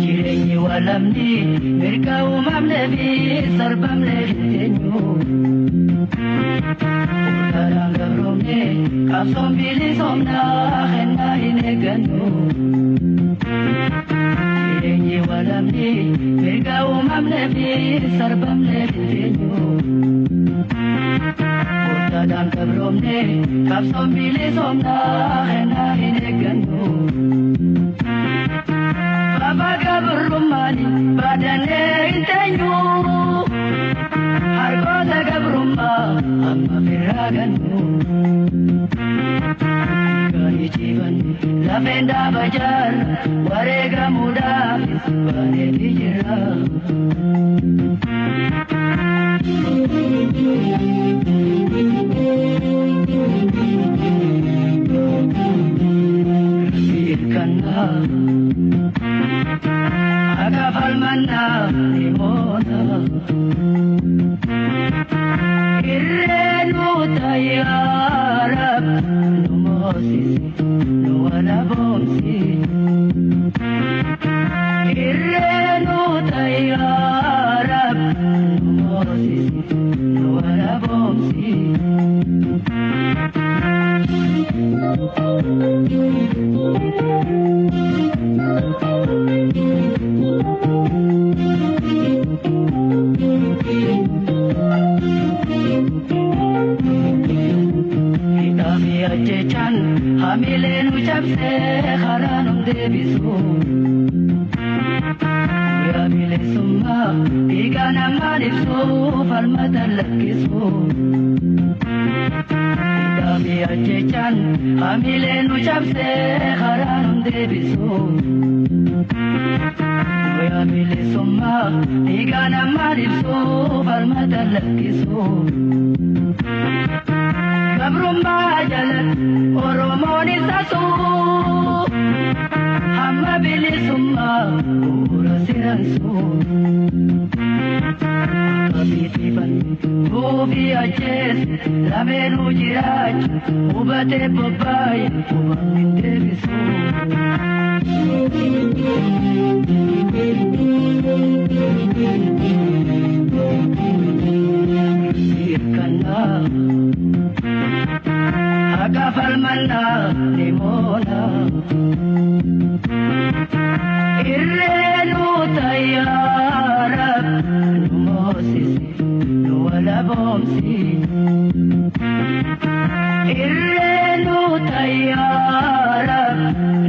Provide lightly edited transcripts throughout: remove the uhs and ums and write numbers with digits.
Jireenyi walamni mirga uumamne fi sarbamne eenyu. Uummataan gabroomne qabsoon bilisomnaa kennaa hin eeggannu. Jireenyi walamni mirga uumamne fi sarbamne eenyu. Uummataan gabroomne qabsoon bilisomnaa kennaa hin eeggannu. Baga burumani badane intenyu hargoota gabrumma amma firaganu gani jivan lafenda bajar warega muda bane dijira kana agafal manna limona irrenu tayyarab numosis nuwala bomsi irrenu tayyarab numosis nuwala bomsi Hamileen ucabsee karaanum deebisu guyyaa bilisummaa dhiigaa namaan ibsu falmata lakkisu hidhaa fi ajjechaan hamileen ucabsee karaanum deebisu guyyaa bilisummaa dhiigaa namaan ibsu falmata lakkisu. Gabrumma jalat Oromoon isaatu hamma bilisumma bu'uura siransu abitiifan buufii ajjees lameenuu jiraachu hubatee bobbaaye hubamni deebisu. Hirkannaa agafal manna limona irreenu tayyarab numosisi nuwala bomsi irreenu tayyarab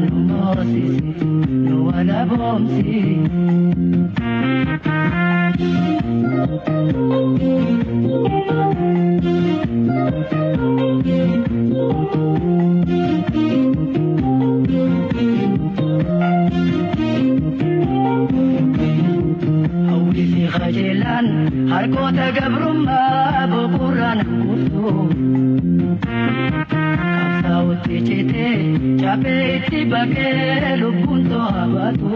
numosisi nuwala bomsi Hawwisii qajeelaan harkoota gabrummaa boqorraan guutu qabsaa'utti citee cabee itti baqee lubbuun to'abatu.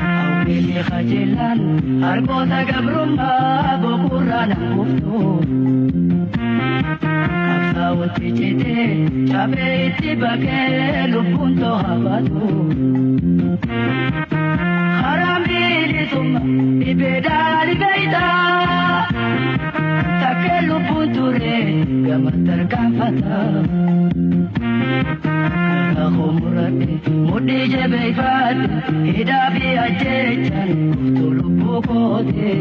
Hawwisii qajeelaan harkoota gabrummaa boqorraan guutu qabsaa'utti citee cabee itti baqee lubbuun to'abatu. Harambilisumma ibedali beita takelu punture gamatar kafata kahumurate mudi jebeifat hidabi ajechan tulu bukote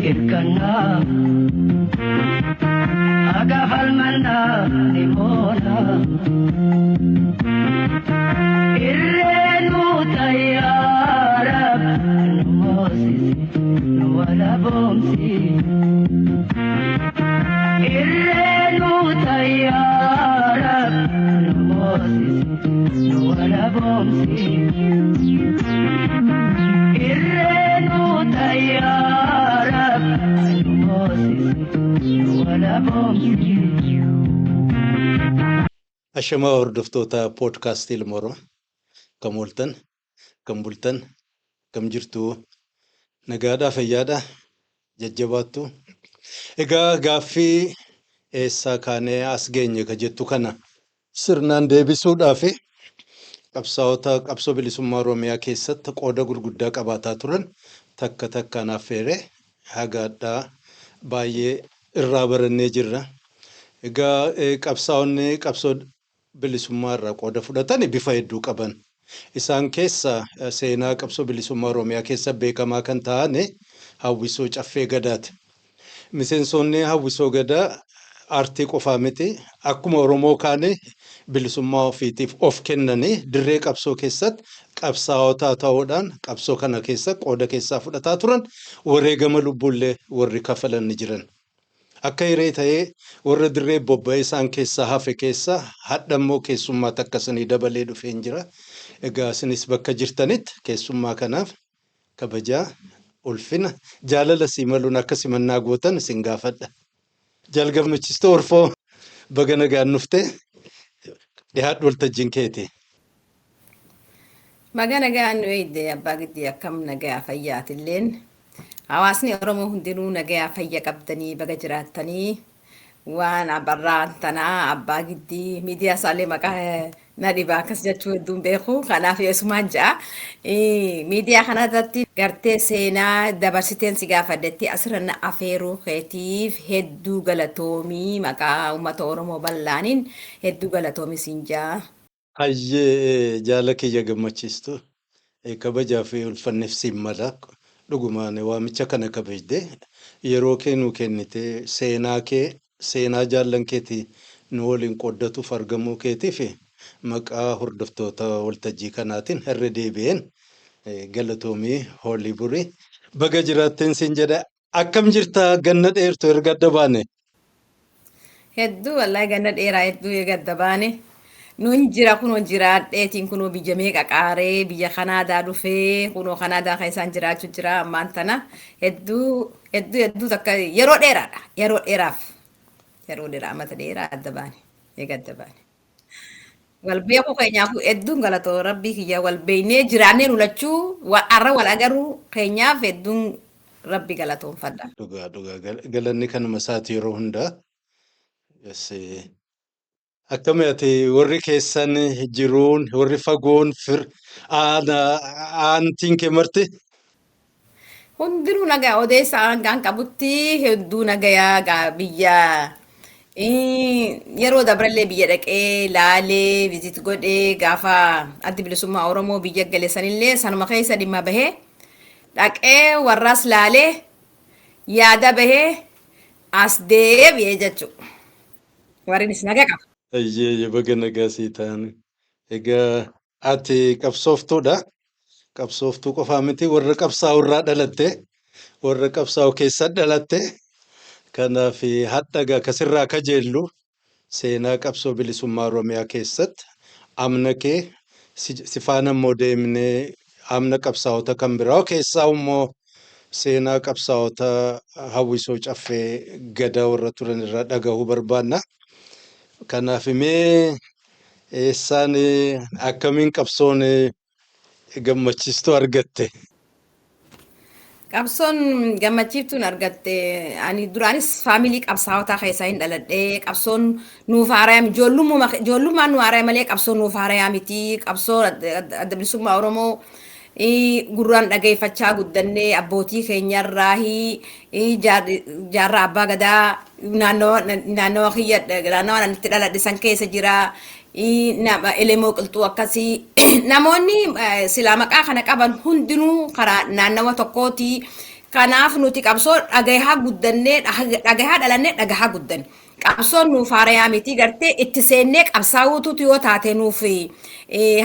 irkana agafal manna limona irreenu tayyarab numosisi nuwala bomsi irreenu tayyarab numosisi nuwala bomsi irreenu tayyarab numosisi nuwala bomsi. Ashama hordoftoota poodkaastii Ilmooroo kam ooltan, kam bultan, kam jirtu nagaadhaa fayyaadhaa jajjabaattu. Egaa gaaffii eessaa kaanee as geenye ka jettu kana sirnaan deebisuudhaaf qabsaa'ota qabsoo bilisummaa Oromiyaa keessatti qooda gurguddaa qabaataa turan takka takkaan affeeree hagaadhaa baay'ee irraa barannee jirra. Egaa qabsaa'onni qabsoo bilisummaa irraa qooda fudhatan bifa hedduu qaban. Isaan keessa seenaa qabsoo bilisummaa Oromiyaa keessa beekamaa kan ta'an Hawwisoo Caffee Gadaati. Miseensonni Hawwisoo Gadaa aartii qofaa miti. Akkuma Oromoo kaanii bilisummaa ofiitiif of kennanii dirree qabsoo keessatti qabsaa'otaa ta'uudhaan qabsoo kana keessa qooda keessaa fudhataa turan wareegama lubbuullee warri kafalan ni jiran. Akka hiree ta'ee warra dirree Bobbaa isaan keessaa hafe keessa hadhammoo keessummaa takkasanii dabalee dhufeen jira. Egaa isinis bakka jirtanitti keessummaa kanaaf kabajaa, ulfina, jaalala sii maluun akka simannaa gootan isin gaafadha. Jaal Gammachiftuu Urfoo baga nagaan dhuftee dhiyaadhu waltajjiin keeti. Baga nagaan eeyyee abbaa giddii akkam nagaa fayyaatilleen. Hawaasni Oromoo hundinuu nagaa fayya qabdanii baga jiraattanii waan abarraan tanaa abbaa giddii miidiyaa isaallee maqaa na dhibaa akkas jechuu hedduun beeku. Kanaaf eessumaan ja'a. Miidiyaa kanarratti gartee seenaa dabarsiteen si gaafadhetti asirra afeeruu keetiif hedduu galatoomii maqaa ummata Oromoo bal'aaniin hedduu galatoomii siin ja'a. Hayyee jaala kiyya Gammachiftuu kabajaa fi ulfanneef siin mala. Dhugumaan waamicha kana kabajde yeroo kennuu kennite seenaa jaallan keetii nu waliin qooddatuuf argamuu keetiif maqaa hordoftoota waltajjii kanaatiin irra deebi'een galatoomii hoolii burii baga jiraatteen siin jedha. Akkam jirta ganna dheertu erga adda baane? Hedduu wallahi ganna dheeraa hedduu erga adda baane. Nuun jira kunoo jiraadheetiin kunoo biyya meeqa qaaree biyya Kanaadaa dhufee kunoo Kanaadaa kan isaan jiraachuu jira ammaan tana hedduu takka yeroo dheeraadha yeroo dheeraa ammata dheeraa adda baane eega adda baane. Wal beekuu keenyaaf hedduun galatoo rabbii kiyya wal beeknee jiraannee nulachuu har'a wal agaruu keenyaaf hedduun rabbi galatoonfadha. Dhugaa galanni kanuma isaati yeroo hundaa. Akkami ati warri keessan jiruun warri fagoon aantiin kee marti? Hundinuu nagaa odeessa hangaan qabutti hedduu nagayaa biyya yeroo dabrallee biyya dhaqee laalee viizit godhee gaafa addi bilisummaa Oromoo biyya galeessanillee sanuma keessa dhimma bahee dhaqee warraas laalee yaada bahee as deebi'ee jechuudha. Warrinis nagaa qaba. Ayyee baga nagaa sii ta'an. Egaa ati qabsooftuudha. Qabsooftuu qofaa miti warra qabsaa'u irraa dhalatte warra qabsaa'u keessa dhalatte. Kanaaf hadhagaa kasirraa kajeellu seenaa qabsoo bilisummaa Oromiyaa keessatti amna kee si faana immoo deemnee amna qabsaa'ota kan biraa keessaa immoo seenaa qabsaa'ota Hawwisoo Caffee Gadaa warra turan irraa dhagahuu barbaanna. Kanaaf mee eessaan akkamiin qabsoon Gammachiftuu argatte? Qabsoon Gammachiiftuun argatte ani duraanis faamilii qabsaa'otaa keessaa hin dhaladhee qabsoon nuuf haarayaa ijoollummaan nu haarayaa malee qabsoon nuuf haarayaa miti. Qabsoo adda bilisummaa Oromoo gurraan dhageeffachaa guddannee abbootii keenyarraa jaarraa abbaa gadaa naannoo kiyya naannoo itti dhaladhe san keessa jira. Elemoo qilxuu akkasii namoonni silaa maqaa kana qaban hundinuu karaa naannawa tokkooti. Kanaaf nuti qabsoo dhagahaa guddannee dhagahaa dhalannee dhagahaa guddanne. Qabsoon nuuf haarayaa miti gartee itti seennee qabsaa'uutu yoo taate nuuf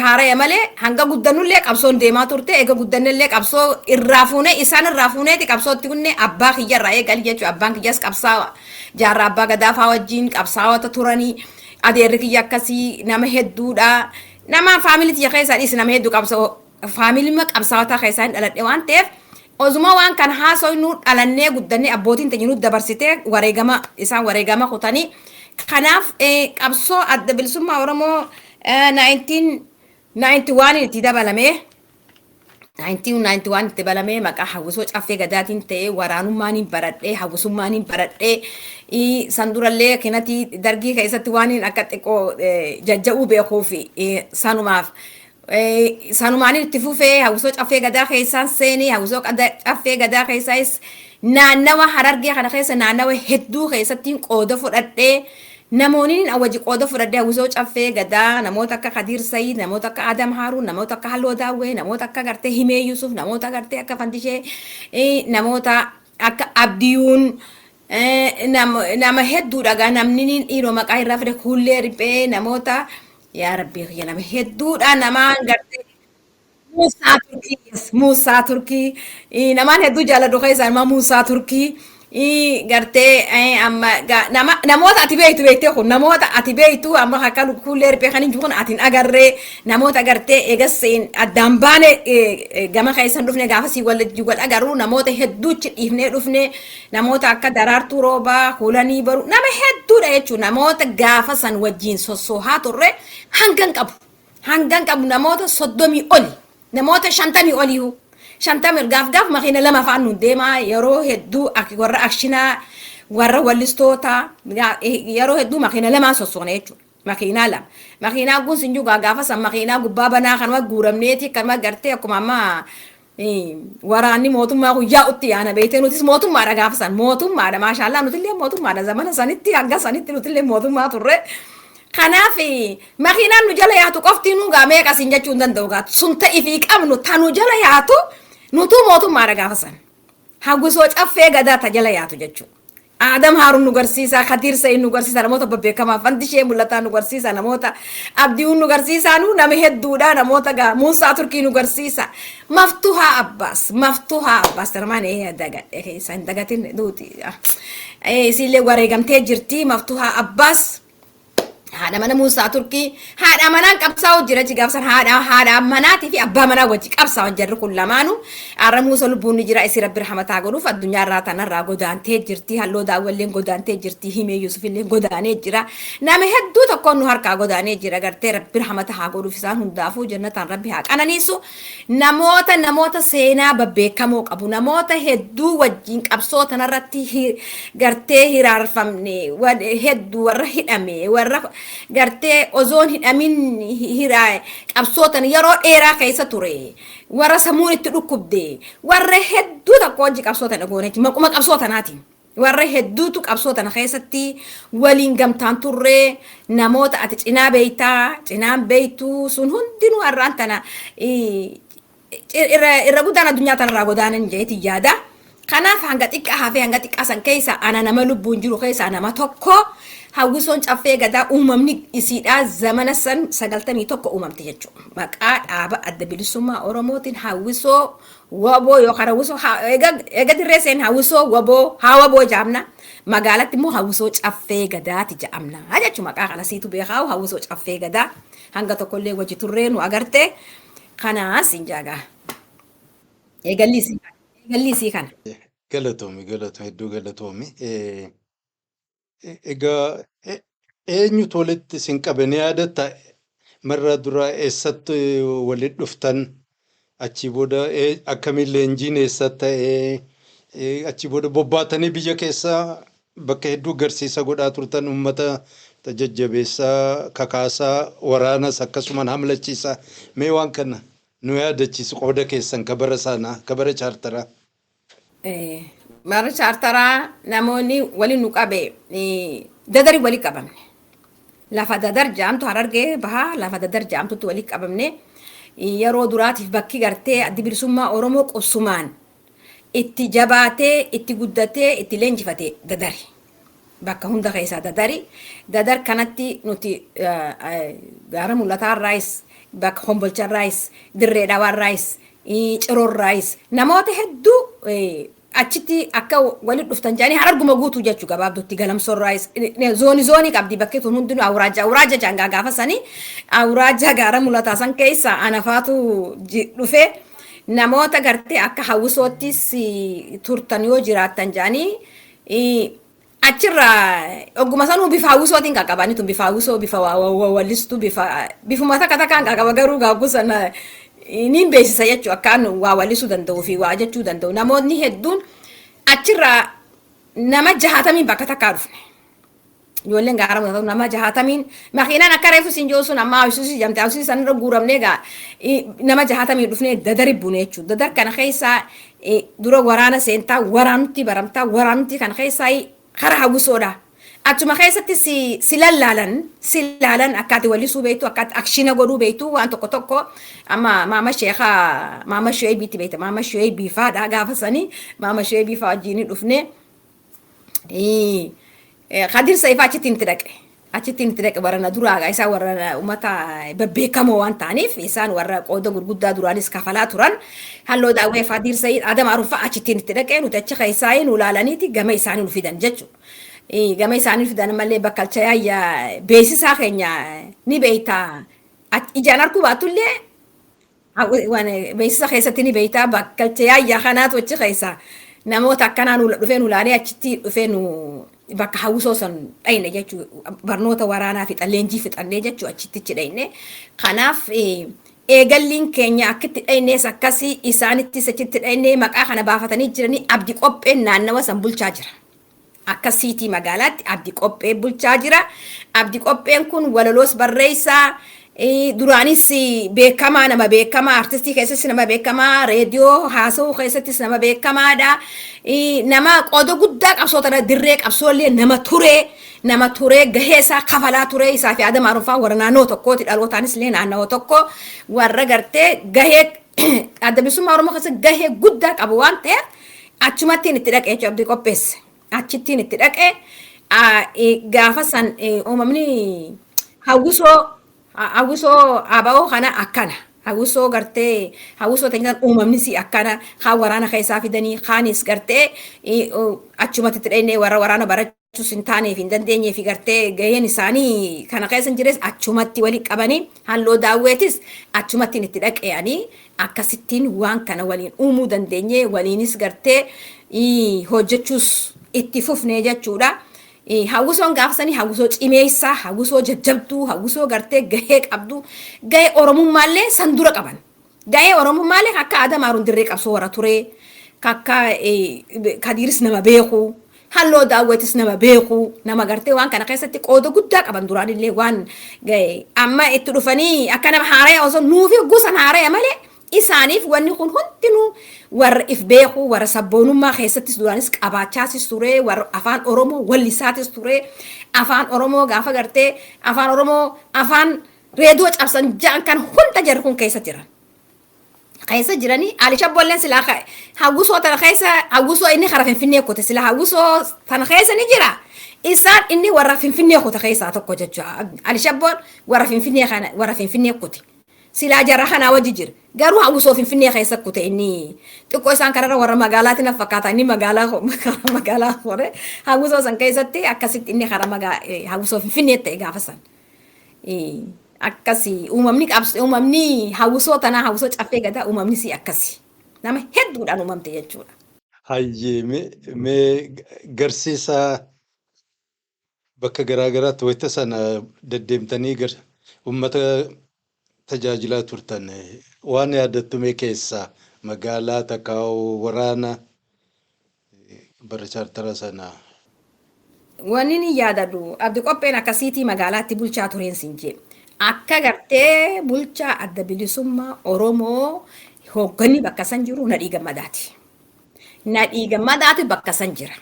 haaraya malee hanga guddannullee qabsoon deemaa turte eega guddannellee qabsoo irraa fuunee isaan irraa fuuneeti qabsootti kunne abbaa kiyyarraa eegali jechuudha. Abbaan kiyyaas qabsaawa jaarraa abbaa gadaa fa'aa wajjin qabsaawota turanii. Adeerri kiyya akkasii nama hedduudha. Nama faamilii kiyya keessaanis nama hedduu faamilii qabsaa'otaa keessaa hin dhaladhe waan ta'eef osuma waan kan haasofnu dhalannee guddannee abbootiin teenya nutti dabarsitee wareegama isaan wareegama kutanii Kanaaf qabsoo adda bilisummaa Oromoo 1991 itti dabalamee 1991 itti dabalamee maqaa Hawwisoo Caffee Gadaatiin ta'ee waraanummaan hin baradhee hawwisummaan hin baradhee san durallee kanatti dargii keessatti waan akka xiqqoo jajja'uu beekuu fi sanumaaf sanumaan itti fufee Hawwisoo Caffee Gadaa keessaan seenii Hawwisoo Caffee Gadaa keessaas naannawa Harargee kana keessa naannawa hedduu keessatti qooda fudhadhee namoonni awwaji qooda fudhadhee Hawwisoo Caffee Gadaa namoota akka Kadiir Sayid namoota akka Adam Haruun namoota akka Halloo Daawwee namoota akka gartee Himee Yusuf namoota gartee akka Fandishee namoota akka Abdiyuun nama hedduudha namni dhiiroo maqaa irraa fide Hullee Riphee namoota yaa Rabbi nama hedduudha namaan gartee Muusaa Turkii namaan hedduu jaalladhu keessaa Muusaa Turkii gartee namoota ati beektu kun namoota ati beektu amma akka Hullee Riphee kan hin jiru ati hin agarree namoota gartee eegas addaan baane gama keessan dhufne gaafa si wal agarru namoota hedduutti dhiifnee dhufne namoota akka Daraartuu Roobaa Hulanii Baruu nama hedduudha jechuudha namoota gaafa san wajjin sossoohaa turre hangan qabu namoota 30 oli namoota 50 oli shantamir gaaf makiina lama afaan nu deema yeroo hedduu warra akshinaa warra wallistoota yeroo hedduu makiina lama sossoone jechuudha makiinaa lama makiinaa kun sinjuu gaafa san makiinaa gubbaa banaa kanuma guuramneeti kanuma gartee akkuma amma waraanni mootummaa guyyaa utti yaana beekte nutis mootummaadha gaafa san mootummaadha maashaallah nutillee mootummaadha zamana sanitti hanga sanitti nutillee mootummaa turre kanaaf makiinaan nu jala yaatu qofti nu gaamee qasiin jechuu hin danda'u gaatu sun ta'ii fi qabnu tanu jala yaatu nutu mootummaadha gaafa san Hawwisoo Caffee Gadaa ta jala yaatu jechuudha. Adam Haruun nu garsiisa Kadiir Sayid nu garsiisa namoota babbeekamaa Fandishee mul'ataa nu garsiisa namoota Abdiyuun nu garsiisa nama hedduudha namoota Muusaa Turkii nu garsiisa Maftuhaa Abbaas tarmaan dagadhe keessa hin dagatin duuti isiillee wareegamtee jirti Maftuhaa Abbaas haadha mana Muusaa Turkii haadha manaan qabsaa'u jira gaafsan haadha manaatii fi abbaa manaa wajji qabsaa'u jarri kun lamaanu arra Muusaa lubbuun ni jira isi Rabbi rahmataa godhuuf addunyaa irraa tanarraa godaantee jirti Halloo Daawwalleen godaantee jirti Himee Yusufillee godaanee jira nama hedduu tokkoon nu harkaa godaanee jira gartee Rabbi rahmataa haa godhuuf isaan hundaafuu jannataan Rabbi haa qananiisu namoota seenaa babbeekamoo qabu namoota hedduu wajjin qabsoo tanarratti gartee hiraarfamne hedduu warra hidhame warra gartee ozoon hidhamin hiraa qabsootan yeroo dheeraa keessa ture warra samuun itti dhukkubde warra hedduu tokko wajji qabsootan dhagoonechi maquma qabsootanaatiin warra hedduutu qabsootana keessatti waliin gamtaan turre namoota ati cinaa beeytaa cinaan beeytu sun hundinuu har'aan tana irra guddaan addunyaa tanarraa godaanan jeeti yaada kanaaf hanga xiqqaa san keessa ana nama lubbuun jiru keessa nama tokko Hawwisoon Caffee Gadaa uumamni isiidhaa zamana san 91 uumamte jechuudha. Maqaa dhaaba adda bilisummaa Oromootiin Hawwisoo waboo yookaan Hawwisoo eega dirree seen Hawwisoo waboo haa waboo jaamna magaalatti immoo Hawwisoo Caffee Gadaati jaamna jechuudha maqaa kana siitu beekaa Hawwisoo Caffee Gadaa hanga tokkollee wajji turree nu agarte kanaas hin jaagaa eegallii kana. Galatoomi hedduu galatoomi. Egaa eenyutu walitti isin qabanii yaadatta marra dura eessatti walitti dhuftan achi booda akkamiin leenjiin eessatti achi booda bobbaatanii biyya keessaa bakka hedduu garsiisa godhaa turtan ummata jajjabeessaa kakaasaa waraanas akkasumaan hamlachiisaa mee waan kana nu yaadachiisu qooda keessan kabara sanaa kabara chaartaraa. Bara Chaartaraa namoonni waliin nu qabe dadari walii qabamne lafa dadar jaamtu Harargee bahaa lafa dadar jaamtutti walii qabamne yeroo duraatiif bakki gartee addi bilisummaa Oromoo qubsumaan itti jabaatee itti guddatee itti leenjifatee dadari bakka hunda keessaa dadar kanatti nuti gaara mul'ataa irraayis bakka hombolcha irraayis dirree dhawaa irraayis ciroo irraayis namoota hedduu achitti akka walitti dhuftan jaanii hararguma guutuu jechuu gabaabdutti galamsoo irraayis zoonii qabdi bakki tun hundinuu awuraaja jaangaa gaafa sanii awuraaja gaara mul'ataa san keessa anafaatu dhufe namoota gartee akka Hawwisoottis turtan yoo jiraattan jaanii achirraa ogguma sanuu bifa hawwisootiin qaqqabanitu bifa hawwisoo bifa wallistu bifuma takka takkaan qaqqaba garuu gaaggusan niin beeksisa jechuu akkaan waa wallisuu danda'uu fi waa jechuu danda'u namoonni hedduun achirraa nama 60 bakka takkaa dhufne ijoolleen gaara mudatu nama 60 makiinaan akka reefu siin joo sun amma hawwisuusi jamte hawwisuusi sanirra guuramnee gaa nama 60 dhufnee dadari buune jechuu dadar kana keessaa dura waraana seentaa waraanutti baramtaa waraanutti kana keessaa kara hawwisoodha. Achuma keessatti si lallaalan akkaati wallisuu beektu akkaati akshina godhuu beektu waan tokko tokko amma maama sheekaa maama shoeebiitti beekta maama shoeebiifaadha gaafa sanii maama shoeebiifaa wajjin dhufne Qadir Saifaa achitti itti dhaqe warra duraagaa isaa warra ummata babbeekamoo waan ta'aniif isaan warra qooda gurguddaa duraanis kafalaa turan halloo daawwee Qadir Said Adama Arufaa achitti itti dhaqe nuti achi keessaa nu laalaniiti gama isaanii nu fidan jechuudha. Gama isaanii fidan malee bakka alchaayyaa beeksisaa keenya ni beeyta ijaan arguu baatullee beeksisa keessatti ni beeyta bakka alchaayyaa kanaatu achi keessaa namoota akkanaa nu dhufee nu laalee achitti dhufee nu bakka hawwisoo san dhayne jechuu barnoota waraanaa fi leenjii fixannee jechuu achitti dhayne kanaaf eegalliin keenya akkitti dhaynees akkasii isaanittis achitti dhayne maqaa kana baafatanii jiranii abdi qopheen naannawa san bulchaa jira. Akka siitii magaalaatti abdi qophee bulchaa jira. Abdi qopheen kun walaloos barreessaa duraanis beekamaa nama beekamaa artistii keessattis nama beekamaa reediyoo haasa'uu keessattis nama beekamaadha. Nama qooda guddaa qabsoota dirree qabsoollee nama ture gaheesaa kafalaa ture isaa fi Adama Arufaa warra naannoo tokkooti dhalootaanis illee naannoo tokko warra gartee gahee adda bilisummaa Oromoo keessa gahee guddaa qabu waan ta'eef achumattiin itti dhaqee jechuudha abdi qopheesse. Achittiin itti dhaqee gaafa san uumamni hawwisoo aba'oo kana akkana hawwisoo gartee hawwisoo ta'an uumamnis akkana haa waraana keessaa fidanii kaanis gartee achumatti itti dhaqnee warra waraana barachuus hin taaneef hin dandeenyeef gartee gaheen isaanii kana keessa hin jires achumatti waliin qabanii halloo daawweetis achumattiin itti dhaqeeyanii akkasittiin waan kana waliin uumuu dandeenye waliinis gartee hojjechuus itti fufnee jechuudha. Hawwisoon gaafsanii hawwisoo cimeessaa, hawwisoo jajjabduu, hawwisoo gartee gahee qabdu, gahee Oromummaallee san dura qaban. Gahee Oromummaallee akka Adama Aruun dirree qabsoo warra ture, akka Kadiris nama beeku, halloo daawwetis nama beeku, nama gartee waan kana keessatti qooda guddaa qaban duraanillee waan gahee amma itti dhufanii akka nama haaraya osoo nuufi gusan haaraya malee isaaniif wanni kun hundinuu warra if beeku warra sabboonummaa keessattis duraanis qabaachaasis ture warra afaan Oromoo wallisaatis ture afaan Oromoo gaafa gartee afaan Oromoo afaan reediyoo cabsan jaan kan hunda jarri kun keessa jiranii Ali Shabbolleen silaa hawwisoo tana keessa hawwisoo inni kara Finfinnee kote silaa hawwisoo tana keessa ni jira isaan inni warra Finfinnee kote keessaa tokko jechuudha Ali Shabbol warra Finfinnee kote sila jarra kana wajji jira garuu hawwisoo Finfinnee keessa kute inni xiqqoo isaan karara warra magaalaatiin fakkaata inni magaalaa hore hawwisoo san keessatti akkasitti inni kara hawwisoo Finfinnee ta'e gaafa san akkasi uumamni hawwisoo tanaa hawwisoo caffee gadaa uumamni si akkasi nama hedduudhaan uumamte jechuudha. Hayyee mee garsiisa bakka garaagaraatti wayita sana deddeemtanii ummata tajaajilaa turtan waan yaadattume keessaa magaalaa takkaa'u waraana bara Chaartaraa sana. Wanni ni yaadadu abdi qopheen akkasiitii magaalaatti bulchaa tureen sinjee akka gartee bulchaa adda bilisummaa Oromoo hoogganni bakka san jiru Nadhii Gammadaati. Nadhii Gammadaatu bakka san jira.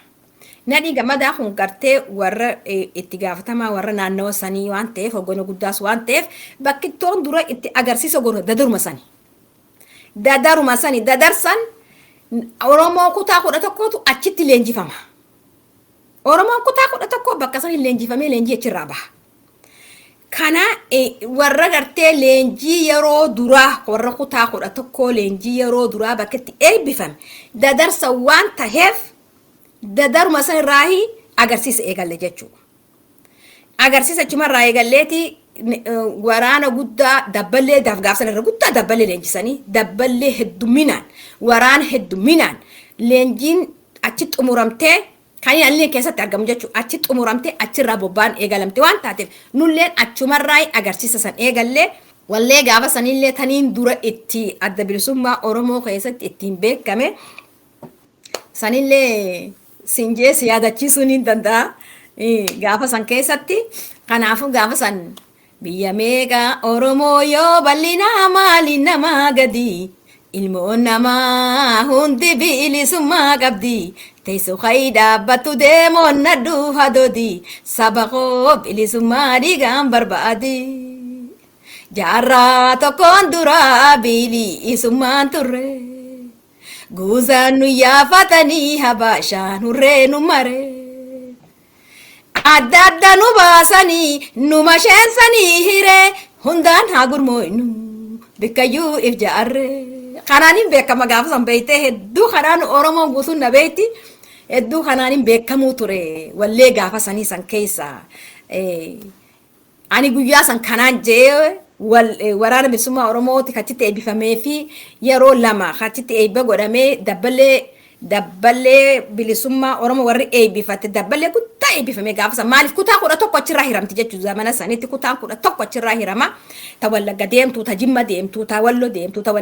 Nadhii Gammadaa kun gartee warra itti gaafatamaa warra naannawa sanii waan ta'eef hoggana guddaas waan ta'eef bakki toon dura itti agarsiisa godhu dadaruma sanii dadarsan Oromoo kutaa 11tu achitti leenjifama. Oromoon kutaa 11 bakka sanii leenjifamee leenjii achirraa baha. Kana warra gartee leenjii yeroo duraa warra kutaa 11 leenjii yeroo duraa bakka itti eebbifame dadarsa waan ta'eef dadaruma san irraahi agarsiisa eegalle jechuudha. Agarsiisa achumarraa eegalleeti waraana guddaa dabballee gaafsan irra guddaa dabballee leenjisanii dabballee hedduminaan waraana hedduminaan leenjiin achi xumuramtee Kan inni keessatti argamu jechuudha. Achi xumuramtee achirraa bobbaan eegalamte waan taateef nulleen achumarraa agarsiisa san eegallee wallee gaafa sanillee taniin dura itti adda bilisummaa Oromoo keessatti ittiin beekame sanillee sinjee si yaadachiisuu ni danda'a. Gaafa san keessatti kanaafuu gaafa san biyya meeqa Oromoo yoo bal'inaa maali namaa gadi ilmoon namaa hundi bilisummaa qabdi teessoo ka'ii dhaabbattu deemoon nadhuu hadoodi saba koo bilisummaa dhiigaan barbaadi jaarraa tokkoon dura bilisummaan turre guuzaan nu yaafatanii habaashaan hurree nu mare adda adda nu baasanii nu masheensanii hiree hundaan haa gurmooynu bikkayyuu if jaarre kanaanin beekama gaafa san beeyte hedduu kanaan Oromoon guutuun na beeyti hedduu kanaanin beekamuu ture wallee gaafa sanii san keessa ani guyyaa san kanaan jee waraana bilisummaa Oromooti kachitti eebbifamee fi yeroo lama kachitti eebba godhamee dabballee bilisummaa Oromoo warri eebbifate dabballee guddaa eebbifamee gaafa san maaliif kutaa 11 achirraa hiramti jechuudha zamana sanitti kutaa 11 achirraa hirama ta Wallagga deemtuu ta Jimma deemtuu ta Walloo deemtuu ta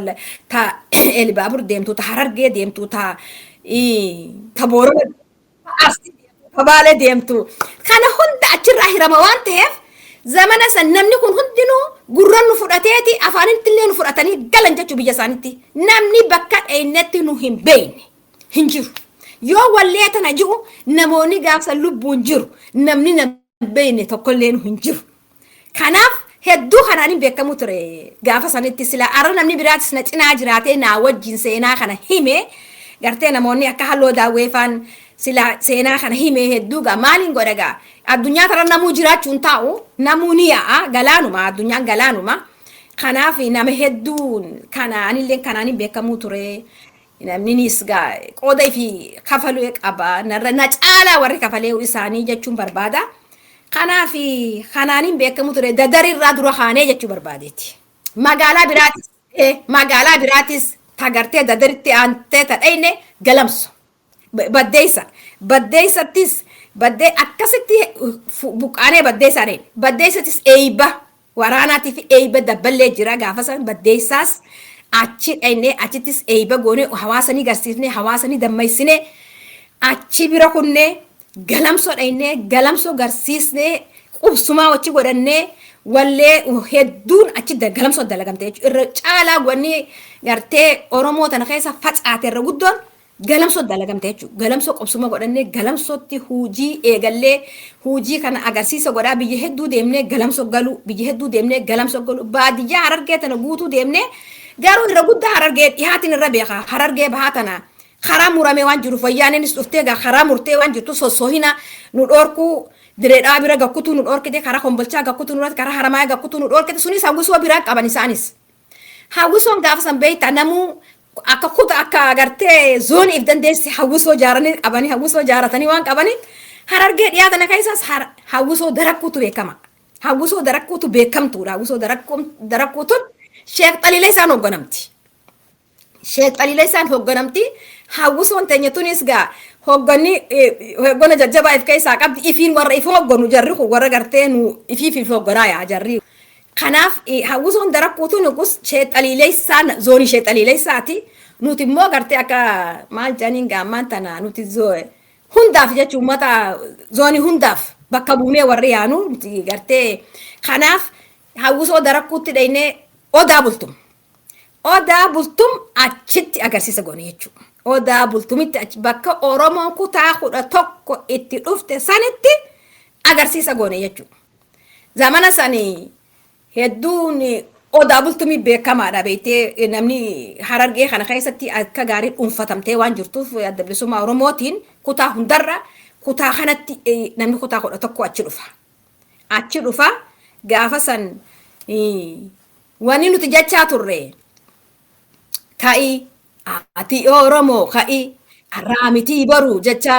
Elibaabur deemtuu ta Harargee deemtuu ta Boorana Arsii deemtuu ta Baalee deemtuu kana hunda achirraa hirama waan ta'eef zamana san namni kun hundinuu gurran nu fudhateeti afaanitti illee nu fudhatanii galan jechuu biyya isaanitti namni bakka dheennetti nu hin beekne hin jiru yoo wallee tana jiru namoonni gaafsa lubbuun jiru namni na beekne tokkollee nu hin jiru kanaaf hedduu kanaanin beekamu ture gaafa sanitti sila arra namni biraatis na cinaa jiraatee naa wajjin seenaa kana hime gartee namoonni akka halloo daawweefaan sila seenaa kana hime hedduu gaa maaliin godhagaa addunyaa tara namuu jiraachuun taa'u namuu ni yaa'a galaanuma addunyaan galaanuma kanaaf nama hedduun kanaanillee kanaanin beekamuu ture namninis gaa qooda fi kafaluu qaba na caalaa warri kafalee isaanii jechuun barbaada kanaaf kanaanin beekamu ture dadarirraa dura kaanee jechuu barbaadeeti magaalaa biraatis tagartee dadaritti aantee tadhayne galamso baddeessattis baddee akkasitti buqqaanee baddeessattis eeyba waraanaatii fi eeyba dabballee jira gaafa san baddeessaas achi dhayne achittis eeyba goone hawaasanii garsiifne hawaasanii dammaysine achi bira kunne galamsoo dhayne galamsoo garsiisne qubsumaa wachi godhanne wallee hedduun achi galamsoo dalagamte jechuudha irra caalaa wanni gartee Oromoo tana keessa facaate irra guddoon galamsoo dalagamte jechuudha galamsoo qubsuma godhanne galamsootti hujii eegallee hujii kana agarsiisa godhaa biyya hedduu deemne galamsoo galu biyya hedduu deemne galamsoo galu baadiyyaa Harargee tana guutuu deemne garuu irra guddaa Harargee dhihaatiin irra beeka Harargee bahaa tana karaa muramee waan jiru fayyaaninis dhuftee gaa karaa murtee waan jirtu sossoohina nu dhoorkuu direedhaa bira gakkutuu nu dhoorkite karaa kombolchaa gakkutuu nu dhoorkite karaa haramaa gakkutuu nu dhoorkite sunis hawwisoo biraa qaban isaanis hawwisoon gaafa san beeyta namuu akka kuta akka agartee zoonii if dandeessi hawwisoo jaaranii qabanii hawwisoo jaaratanii waan qabanii Harargee dhiyaatana keessas hawwisoo darakkuutu beekama hawwisoo darakkuutu beekamtuudha hawwisoo darakkuutuun Sheek Xaliilee isaan hoogganamti Sheek Xaliilee isaan hoogganamti hawwisoon teenyatuunis gaa hoggana jajjabaa if keessaa qabdi ifiin warra if hoogganu jarri warra gartee nu ifiif hoogganaa yaa jarri kanaaf hawwisoon darakkuutu nuqus Sheek Xaliilee isaan zoonii Sheek Xaliilee isaati nuti immoo gartee akka maal janiin gaammaan tana nuti hundaaf jechuun ummata zoonii hundaaf bakka buunee warri yaanu nuti gartee kanaaf hawwisoo darakkuutti dhaynee odaa bultum achitti agarsiisa goone jechuudha odaa bultumitti bakka Oromoon kutaa 11 itti dhufte sanitti agarsiisa goone jechuudha zamana sanii hedduun odaa bultumii beekamaadha beektee namni Harargee kana keessatti akka gaarii dhuunfatamtee waan jirtuuf adda bilisummaa Oromootiin kutaa hundarra kutaa kanatti namni kutaa 11 achi dhufa gaafa san wani nuti jechaa turre ka'i ati Oromoo ka'i har'aa miti boru jecha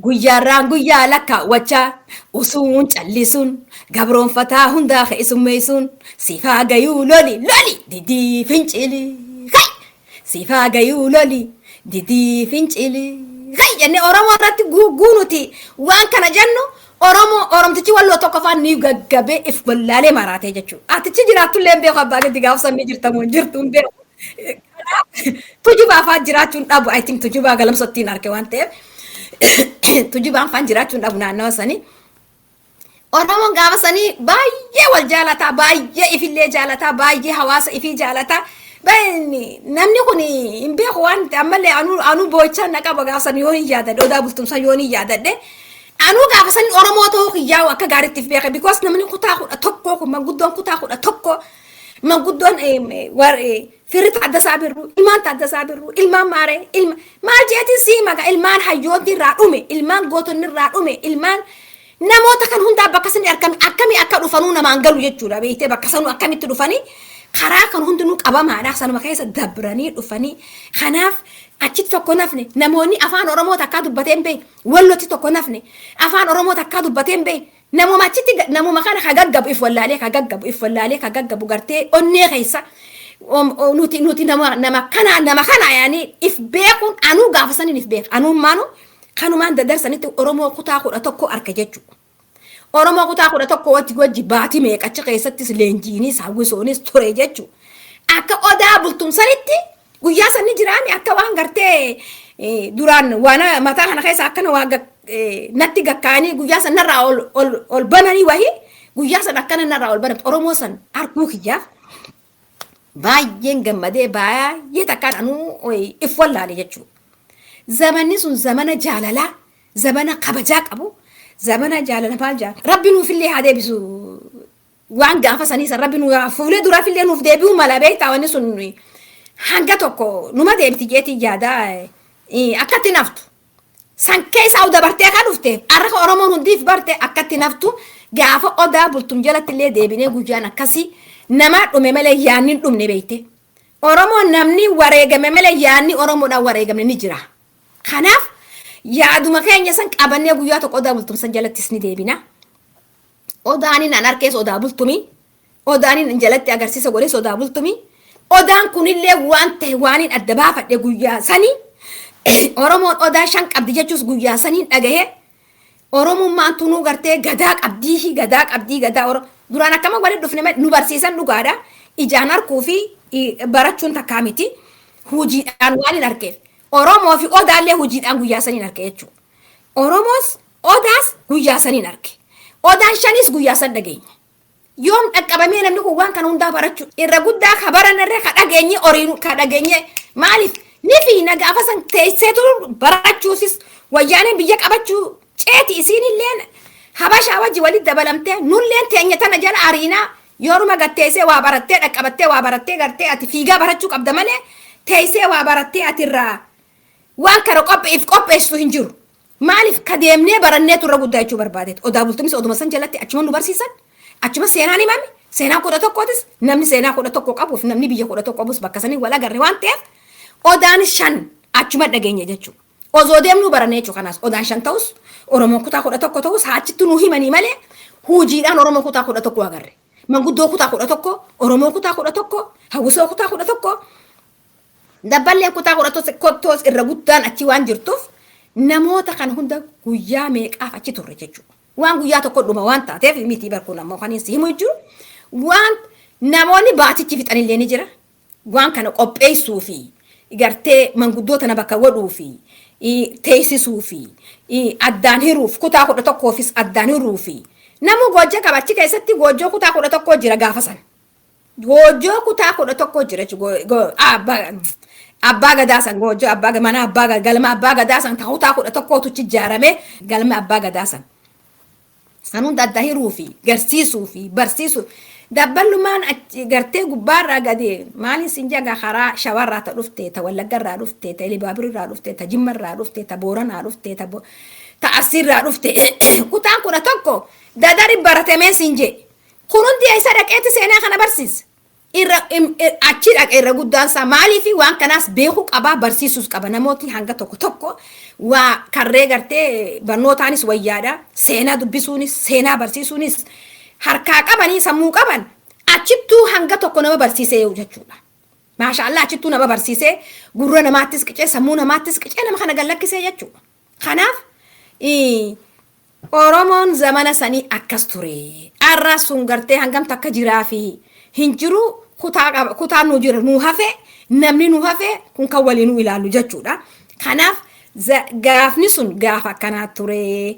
guyyaarraan guyyaa lakkaawwachaa usuun callisuun gabroonfataa hundaa keessummeessuun sifaa gayuu loli didii fincili kai sifaa gayuu loli didii fincili kai jenne Oromoo irratti guunuti waan kana jennu Oromtichi walloo tokko faan ni gaggabe if wallaalee maraatee jechuudha. Atichi jiraatullee hin beeku abbaa gadi gaafsan ni jirtamu jirtu hin beeku. Tujubaa faan jiraachuun dhabu I think tujubaa galamsottiin arge waan ta'eef tujubaan faan jiraachuun dhabu naannawa sanii. Oromoon gaafa sanii baay'ee wal jaalataa baay'ee ifillee jaalataa baay'ee hawaasa ifii jaalataa. Namni kun hin beeku waan ammallee anu boo'ichaan na qaba gaafa sanii yoo hin yaadadhe odaa bultumsa yoo hin yaadadhe. Anu gaafa sanii Oromoo ta'uu kiyyaa'u akka gaariitti if beeka because namni kutaa kudha tokko kun manguddoon kutaa kudha tokko manguddoon firri Taaddasaa Birruu ilmaan Taaddasaa Birruu ilmaan Maaree maal jeetiin sii maga ilmaan hayyoonni irraa dhume ilmaan gootonni irraa dhume ilmaan namoota kan hundaa bakka sanii akkamii akka dhufanuu namaan galu jechuudha beektee bakka sanuu akkamitti dhufanii karaa kan hundinuu qabamaadha sanuma keessa dabranii dhufanii kanaaf achitti tokko nafne namoonni afaan Oromoo takkaa dubbateen bee wallotti tokko nafne afaan Oromoo takkaa dubbateen bee namuma achitti namuma kana kagaggabu if wallaalee kagaggabu gartee onnee keessa nuti nama kana yaani if beekuun anuu gaafa saniin if beeka anummaanu kanumaan dadarsanitti Oromoo kutaa kudha tokko arka jechuudha. Oromoo kutaa kudha tokko wajji baatii meeqachi keessattis leenjiinis hawwisoonis ture jechuudha. Akka odaa bultumsanitti guyyaa sanni jiraani akka waan gartee duraan waan mataa kana keessa akkana waa natti gakkaanii guyyaa san narraa ol bananii wahii guyyaa san akkana narraa ol banatu Oromoo san arguu kiyyaaf baay'een gammadee baay'ee takkaan anuu if wallaale jechuudha. Zamanni sun zamana jaalalaa zamana kabajaa qabu zamana jaalala maal jaalala rabbi nuufillee haa deebisu waan gaafa sanii san rabbi nu fuulee duraafillee nuuf deebi'uu mala beektaa wanni sun hanga tokko numa deebiti jeetii yaadaa akkatti naftu san keessa dabartee kan dhufte arraka Oromoon hundiif barte akkatti naftu gaafa odaa bultum jalatti illee deebinee guyyaan akkasii nama dhume malee yaanni dhumne beekte Oromoon namni wareegame malee yaanni Oromoodhaan wareegamne ni jira. Kanaaf yaaduma keenya san qabannee guyyaa tokko odaa bultum san jalattis ni deebina. Odaaniin an harkees odaa bultumii odaaniin jalatti agarsiisa godhes odaa bultumii odaan kunillee waan ta'e waaniin adda baafadhe guyyaa sanii Oromoon odaa 5 qabdi jechuus guyyaa saniin dhagahee Oromummaan tunuu gartee gadaa qabdii gadaa duraan akkama walitti dhufne nu barsiisan dhugaadha ijaan harkuu fi barachuun takkaa miti hojiidhaan waan hin argeef Oromoo fi odaallee hojiidhaan guyyaa saniin arge jechuudha. Oromoos odaas guyyaa saniin arge odaan 5 guyyaa san dhageenya. Yoom dhaqqabamee namni kun waan kana hundaa barachuu irra guddaa ka baranarree ka dhageenye oriinu ka dhageenye maaliif nifi nagaafa san teesseetu barachuusis wayyaaneen biyya qabachuu ceeti isiinilleen habashaa wajji walitti dabalamtee nulleen teenya tana jala ariinaa yooruma gatteessee waa barattee dhaqqabattee waa barattee gartee ati fiigaa barachuu qabda malee teessee waa barattee atirraa waan kana qopheessu hin jiru maaliif ka deemnee barannee turre guddaa jechuu barbaadeet odaa bultumis oduma san jalatti achuma nu barsiisan achuma seenaan himame seenaa 11 namni seenaa 11 qabuuf namni biyya 11 qabus bakka sanii wal agarre waan ta'eef odaan 5 achuma dhageenya jechuudha. Osoo deemnu barannee jechuudha kanaas odaan 5 ta'us Oromoo kutaa 11 ta'us haachitti nu himanii malee hojiidhaan Oromoo kutaa 11 agarre. Manguddoo kutaa 11 Oromoo kutaa 11 Hawwisoo kutaa 11 dabballee kutaa 11 irra guddaan achi waan jirtuuf namoota kan hunda guyyaa meeqaaf achi turre jechuudha. Waan guyyaa tokko dhuma waan taateef miti barkuun ammoo kan hin himu jiru waan namoonni baatichi fixanillee ni jira waan kana qopheessuu fi gartee manguddoota na bakka godhuu fi teessisuu fi addaan hiruuf kutaa 11fis addaan hiruu fi namu goojja qabachi keessatti goojjoo kutaa 11 jira gaafa san goojjoo kutaa 11 jira abbaa gadaa san goojjoo abbaa mana abbaa galma abbaa gadaa san kutaa 11 tuchi ijaarame galma abbaa gadaa san sanun adda hiruu fi garsiisuu fi barsiisuu dabballumaan gartee gubbaarraa gadee maaliin sinjaga karaa shawarraa ta dhufte ta wallaggarraa dhufte ta ilibaabirirraa dhufte ta jimmarraa dhufte ta booranaa dhufte ta asirraa dhufte kutaan 11 dadari baratamee sinje kunuun isa dhaqeetti seenaa kana barsiisa achi dhaqee irra guddaan isaa maalii fi waan kanaas beekuu qabaa barsiisuus qaba namooti hanga tokko waa karree gartee barnootaanis wayyaadha seenaa dubbisuunis seenaa barsiisuunis harkaa qabanii sammuu qaban achittuu hanga tokko nama barsiisee jechuudha. Maashaallah achittuu nama barsiisee gurra namaattis qicee sammuu namaattis qicee nama kana gallakkisee jechuudha. Kanaaf Oromoon zamana sanii akkas ture. Arra sun gartee hangam takka jiraa fi hin jiru kutaa nu jira nu hafe namni nu hafe kun kan waliin nu ilaalu jechuudha. Kanaaf gaafni sun gaafa akkanaa ture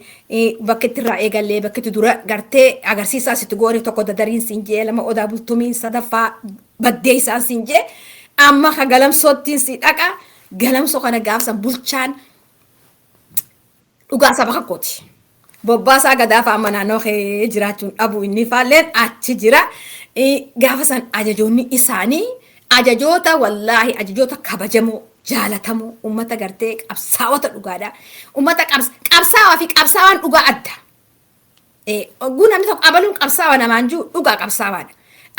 bakka itti irraa eegallee bakka itti dura gartee agarsiisaa sitti goone tokko dadariin siin jee lama odaa bultumiin sadaffaa baddee isaan siin jee amma ka galamsoottiin si dhaqa galamsoo kana gaafsan bulchaan dhugaa saba kakkooti. Bobbaasaa gadaa fa'aa naannoo kee jiraachuun dhabu inni faalleen achi jira. Gaafa san ajajoonni isaanii ajajoota wallaahi ajajoota kabajamoo jaalatamoo ummata gartee qabsaa'ota dhugaadha. Ummata qabsaa'aa fi qabsaa'aan dhugaa adda. Oguu namni tokko abaluun qabsaa'aa namaan jiru dhugaa qabsaa'aadha.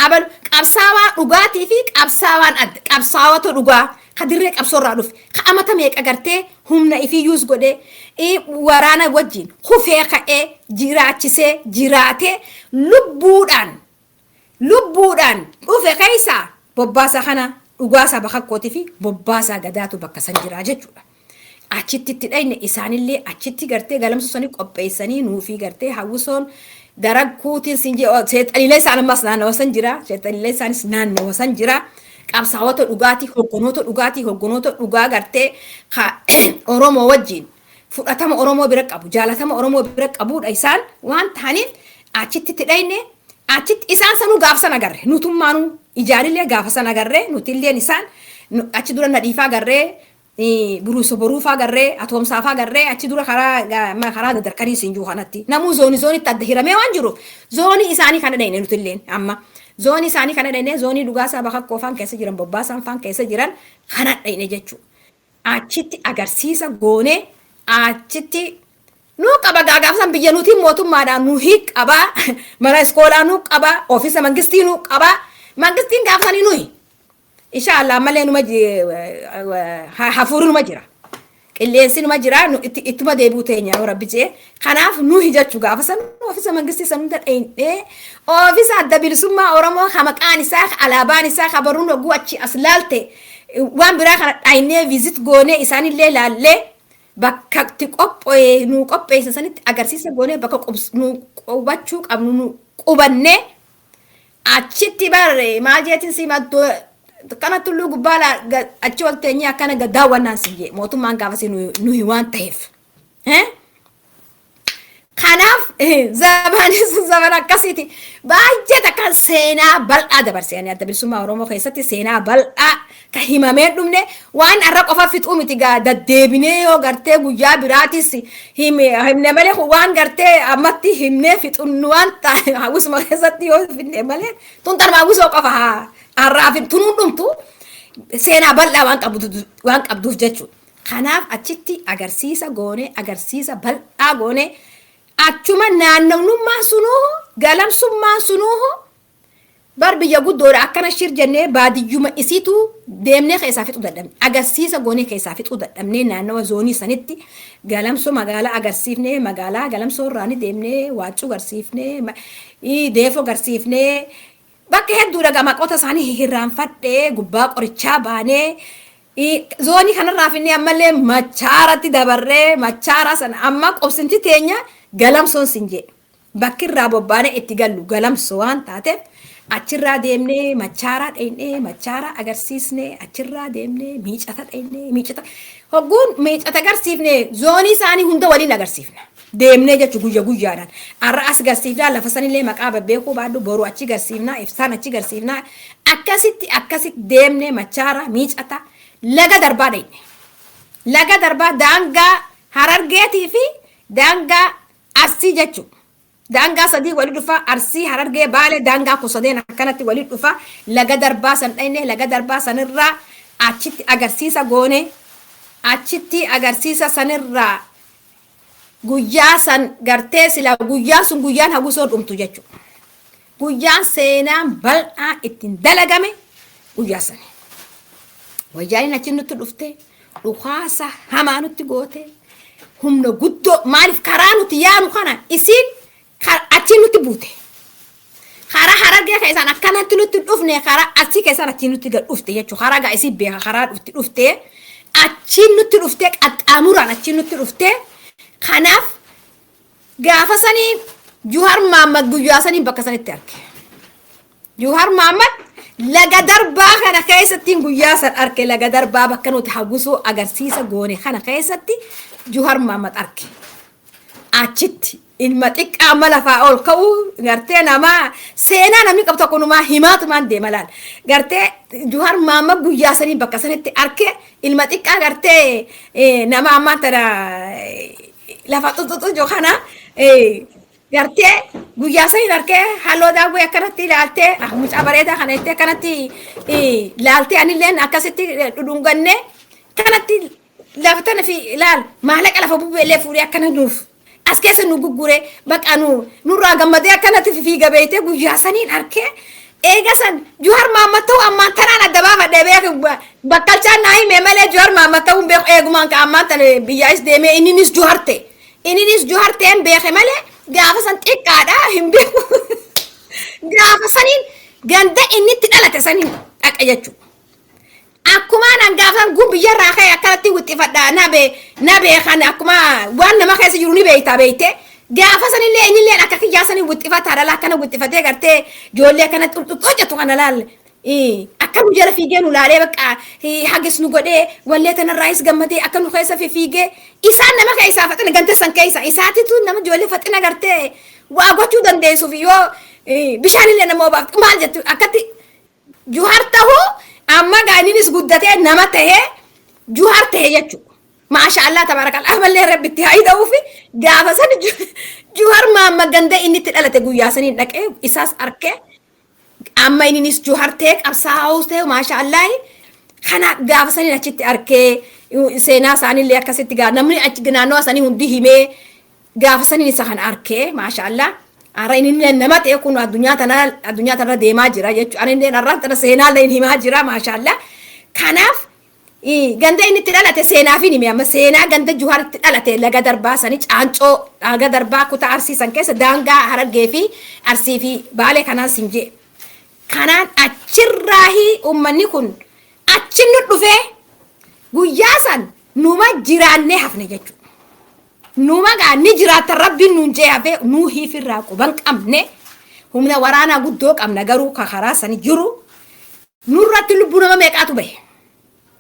Abalu qabsaa'aa dhugaatii fi qabsaa'aan adda. Qabsaa'ota dhugaa ka dirree qabsoorraa dhufe ka amata meeqa gartee humna ifiyyuus godhee waraana wajjin hufee ka'ee jiraachisee jiraatee lubbuudhaan dhufe keessaa bobbaasaa kana dhugaasaa bakka kootii fi bobbaasaa gadaatu bakka san jiraa jechuudha. Achitti itti dhayne isaanillee achitti gartee galamsisanii qopheessanii nuufii gartee hawwisoon daragkuutiin siin jee seexaniilee isaan ammas naannawa san jira seexaniilee isaanis naannawa san jira. Qabsaa'ota dhugaatii hoggonoota dhugaa gartee Oromoo wajjin fudhatama Oromoo bira qabu jaalatama Oromoo bira qabuudha isaan waan ta'aniif achitti itti dhayne achitti isaan sanuu gaafsan agarre nutummaanuu ijaanillee gaafasan agarre nutilleen isaan achi dura nadhiifaa agarree buruusa boruufaa agarree atoomsaafaa agarree achi dura karaa dadarkanii siin jiru kanatti namuu zoonitti adda hiramee waan jiru zoonii isaanii kana dhayne nutilleen amma. Zoonii isaanii kana dhayne zoonii dhugaasaa bakka koofaan keessa jiran bobbaasaan faan keessa jiran kana dhayne jechuudha. Achitti agarsiisa goone achitti nu qaba gaafsan biyya nuti mootummaadhaan nu qaba mana iskoolaa nu qaba ofiisa mangistii nu qaba mangistiin gaafsanii nuyi. Inshallah malee numa hafuuru numa jira. Qilleensi numa jira ittuma deebuu teenya yoo rabbi jee kanaaf nuyi jechuu gaafasan ofiisa mangistii san hunda dhayne ofiisa adda bilisummaa Oromoo ka maqaan isaa alaabaan isaa ka baruun oguu achi as laalte waan biraa kana dhayne visit goone isaanillee laallee bakka itti nu qopheessa sanitti agarsiisa goone bakka nu qubachuu qabnu nu qubanne achitti barre maal jeetiin simattoo kana tulluu gubbaala achi wal teenyee akkana daawwannaan siyye mootummaan gaafasi nuyi waan ta'eef. Kanaaf zaman akkasiiti baay'ee takkaan seenaa bal'aa dabarsanii adda bilisummaa Oromoo keessatti seenaa bal'aa ka himamee dhumne waan arra qofa fixuu miti deddeebinee yoo gartee guyyaa biraatis himne malee waan gartee ammatti himnee fixunnu waan ta'e hawwisuma keessatti yoo finne malee tuntarma hawwisoo qofa arraa fi tunuun dhumtu seenaa bal'aa waan qabduuf jechuudha. Kanaaf achitti agarsiisa goone agarsiisa bal'aa goone. Achuma naannawummaan sunuu galamsummaan sunuu bar biyya guddoodha akkana shir jennee baadiyyuma isiitu deemnee keessaa fixuu dadhabne agarsiisa goonee keessaa fixuu dadhabnee naannawa zoonii sanitti galamsoo magaalaa agarsiifnee magaalaa galamsoo irraani deemnee waaccuu agarsiifnee deefoo agarsiifnee bakka hedduudha gamaqoota isaanii hirraanfadhee gubbaa qorichaa baanee zoonii kanarraa finnee ammallee machaaratti dabarree machaaraa sana amma qobsinti teenya galamsoon sinjee bakki irraa bobbaane itti gallu galamsoo waan taateef achirraa deemnee machaaraa dhayinee machaaraa agarsiisnee achirraa deemnee miicata dhayinee miicata hogguun miicata agarsiifnee zoonii isaanii hunda waliin agarsiifna deemnee jechuun guyyaadhaan arra as agarsiifnaa lafa sanillee maqaa babbeekuu baadhu boru achi agarsiifnaa iftaan achi agarsiifnaa akkasitti deemnee machaaraa miicata laga darbaa dhayne laga darbaa daangaa harargeetii fi daangaa arsii jechuudha. Daangaa sadii waliin dhufa arsii harargee baale daangaa kusadeen akkanatti waliin dhufa laga darbaa san dhayne laga darbaa sanirraa achitti agarsiisa goone achitti agarsiisa sanirraa guyyaa san gartee sila guyyaan sun guyyaan hawwisoo dhumtu jechuudha. Guyyaan seenaan bal'aa ittiin dalagame guyyaa sani. Wayyaaniin achi nutti dhufte dhukaasa hamaa nutti goote humna guddoo maaliif karaa nuti yaanu kana isiin achi nutti buute. Karaa harargee keessaan akkanatti nutti dhufne karaa achi keessaan achi nutti gad dhufte jechuudha. Karaa isii beeka karaa dhufte achi nutti dhufte qaxxaamuraan achi nutti dhufte Kanaaf gaafa sanii Juhar Mahammad guyyaa sanii bakka sanitti arge. Juhar Mahammad laga darbaa kana keessatti guyyaa san arge laga darbaa bakka nuti Hawwisoo agarsiisa goone kana keessatti Juhar Mahammad arge. Achitti ilma xiqqaa mala fa'aa ol ka'uu gartee namaa seenaa namni qabu tokko numaa himaatumaan deema laal. Gartee Juhar Mahammad guyyaa sanii bakka sanitti arge ilma xiqqaa gartee nama ammaa tana lafa xuxuxu kana gartee guyyaa sanii argee halluu daawwee akkanatti ilaaltee mucaa bareedaa kana itti akkanatti ilaaltee anilleen akkasitti dhudhungannee kanatti lafa tana fi ilaal maallaqa lafa bubbeellee fuudhee akkana nuuf as keessa nu gugguree bakka nurraa gammadee akkanatti fiiga beeytee guyyaa saniin argee eega san Juhar Mahammad ta'uu ammaan tanaan adda baafadhee beeku bakkalchaan naa himee malee Juhar Mahammad ta'uun beeku eegumaan ka ammaan tana biyyaas deemee inninis Juhar ta'e inninis Juhar ta'een beeke malee gaafa san xiqqaadha hin beeku gaafa saniin ganda inni itti dhalate saniin dhaqa jechuudha. Akkuma nan gaafa biyyarraa ka'e akkanatti wixxifadha nabee kan akkuma waan nama keessa jiru ni beeyta beeyte gaafa sanillee innillee akka kiyyaa sanii wixxifata dhala akkana wixxifatee gartee ijoollee akkana xulxuxxoo jettu kana laal akka nu jala fiigee nu laalee bakka hagis nu godhee wallee tanarraayis gammadee akka nu keessa fiigee isaan nama keessaa faxina ganta san keessa isaatitu nama ijoollee faxina gartee waa gochuu dandeessuuf yoo bishaanillee nama obaaftu maal jettu akkatti Juhar ta'uu amma gaaninis guddatee nama tahee Juhar tahee jechuudha. Maasha Allah tabarakallah mallee rabbitti haa ta'uufi gaafa san Juhar Mahammad ganda inni itti dhalate guyyaa saniin dhaqee isaas arkee amma innis Juhar ta'ee qabsaa'uus ta'e maasha Allah kana gaafa saniin achitti arkee seenaa isaaniillee akkasitti namni achi naannoo sanii hundi himee gaafa saniin isa kana arkee maasha Allah. Ara inni nama ta'e kun addunyaa tana deemaa jira jechuudha. Ani inni arraan tana seenaallee himaa jira maasha Allah. Kanaaf ganda inni itti dhalate seenaaf hin hime amma seenaa ganda Juhar itti dhalate laga darbaa sanii caancoo laga darbaa kutaa Arsii san keessa daangaa Harargee fi Arsii fi Baalee kanaan sinjee. Kanaan achirraahi uummanni kun achi nu dhufee guyyaa san numa jiraannee hafne jechuudha. Numa gaanni jiraata rabbiin nuun jee hafee nuu hiifirraa quban qabne humna waraanaa guddoo qabna garuu karaa sani jiru nurratti lubbuu nama meeqaatu bahe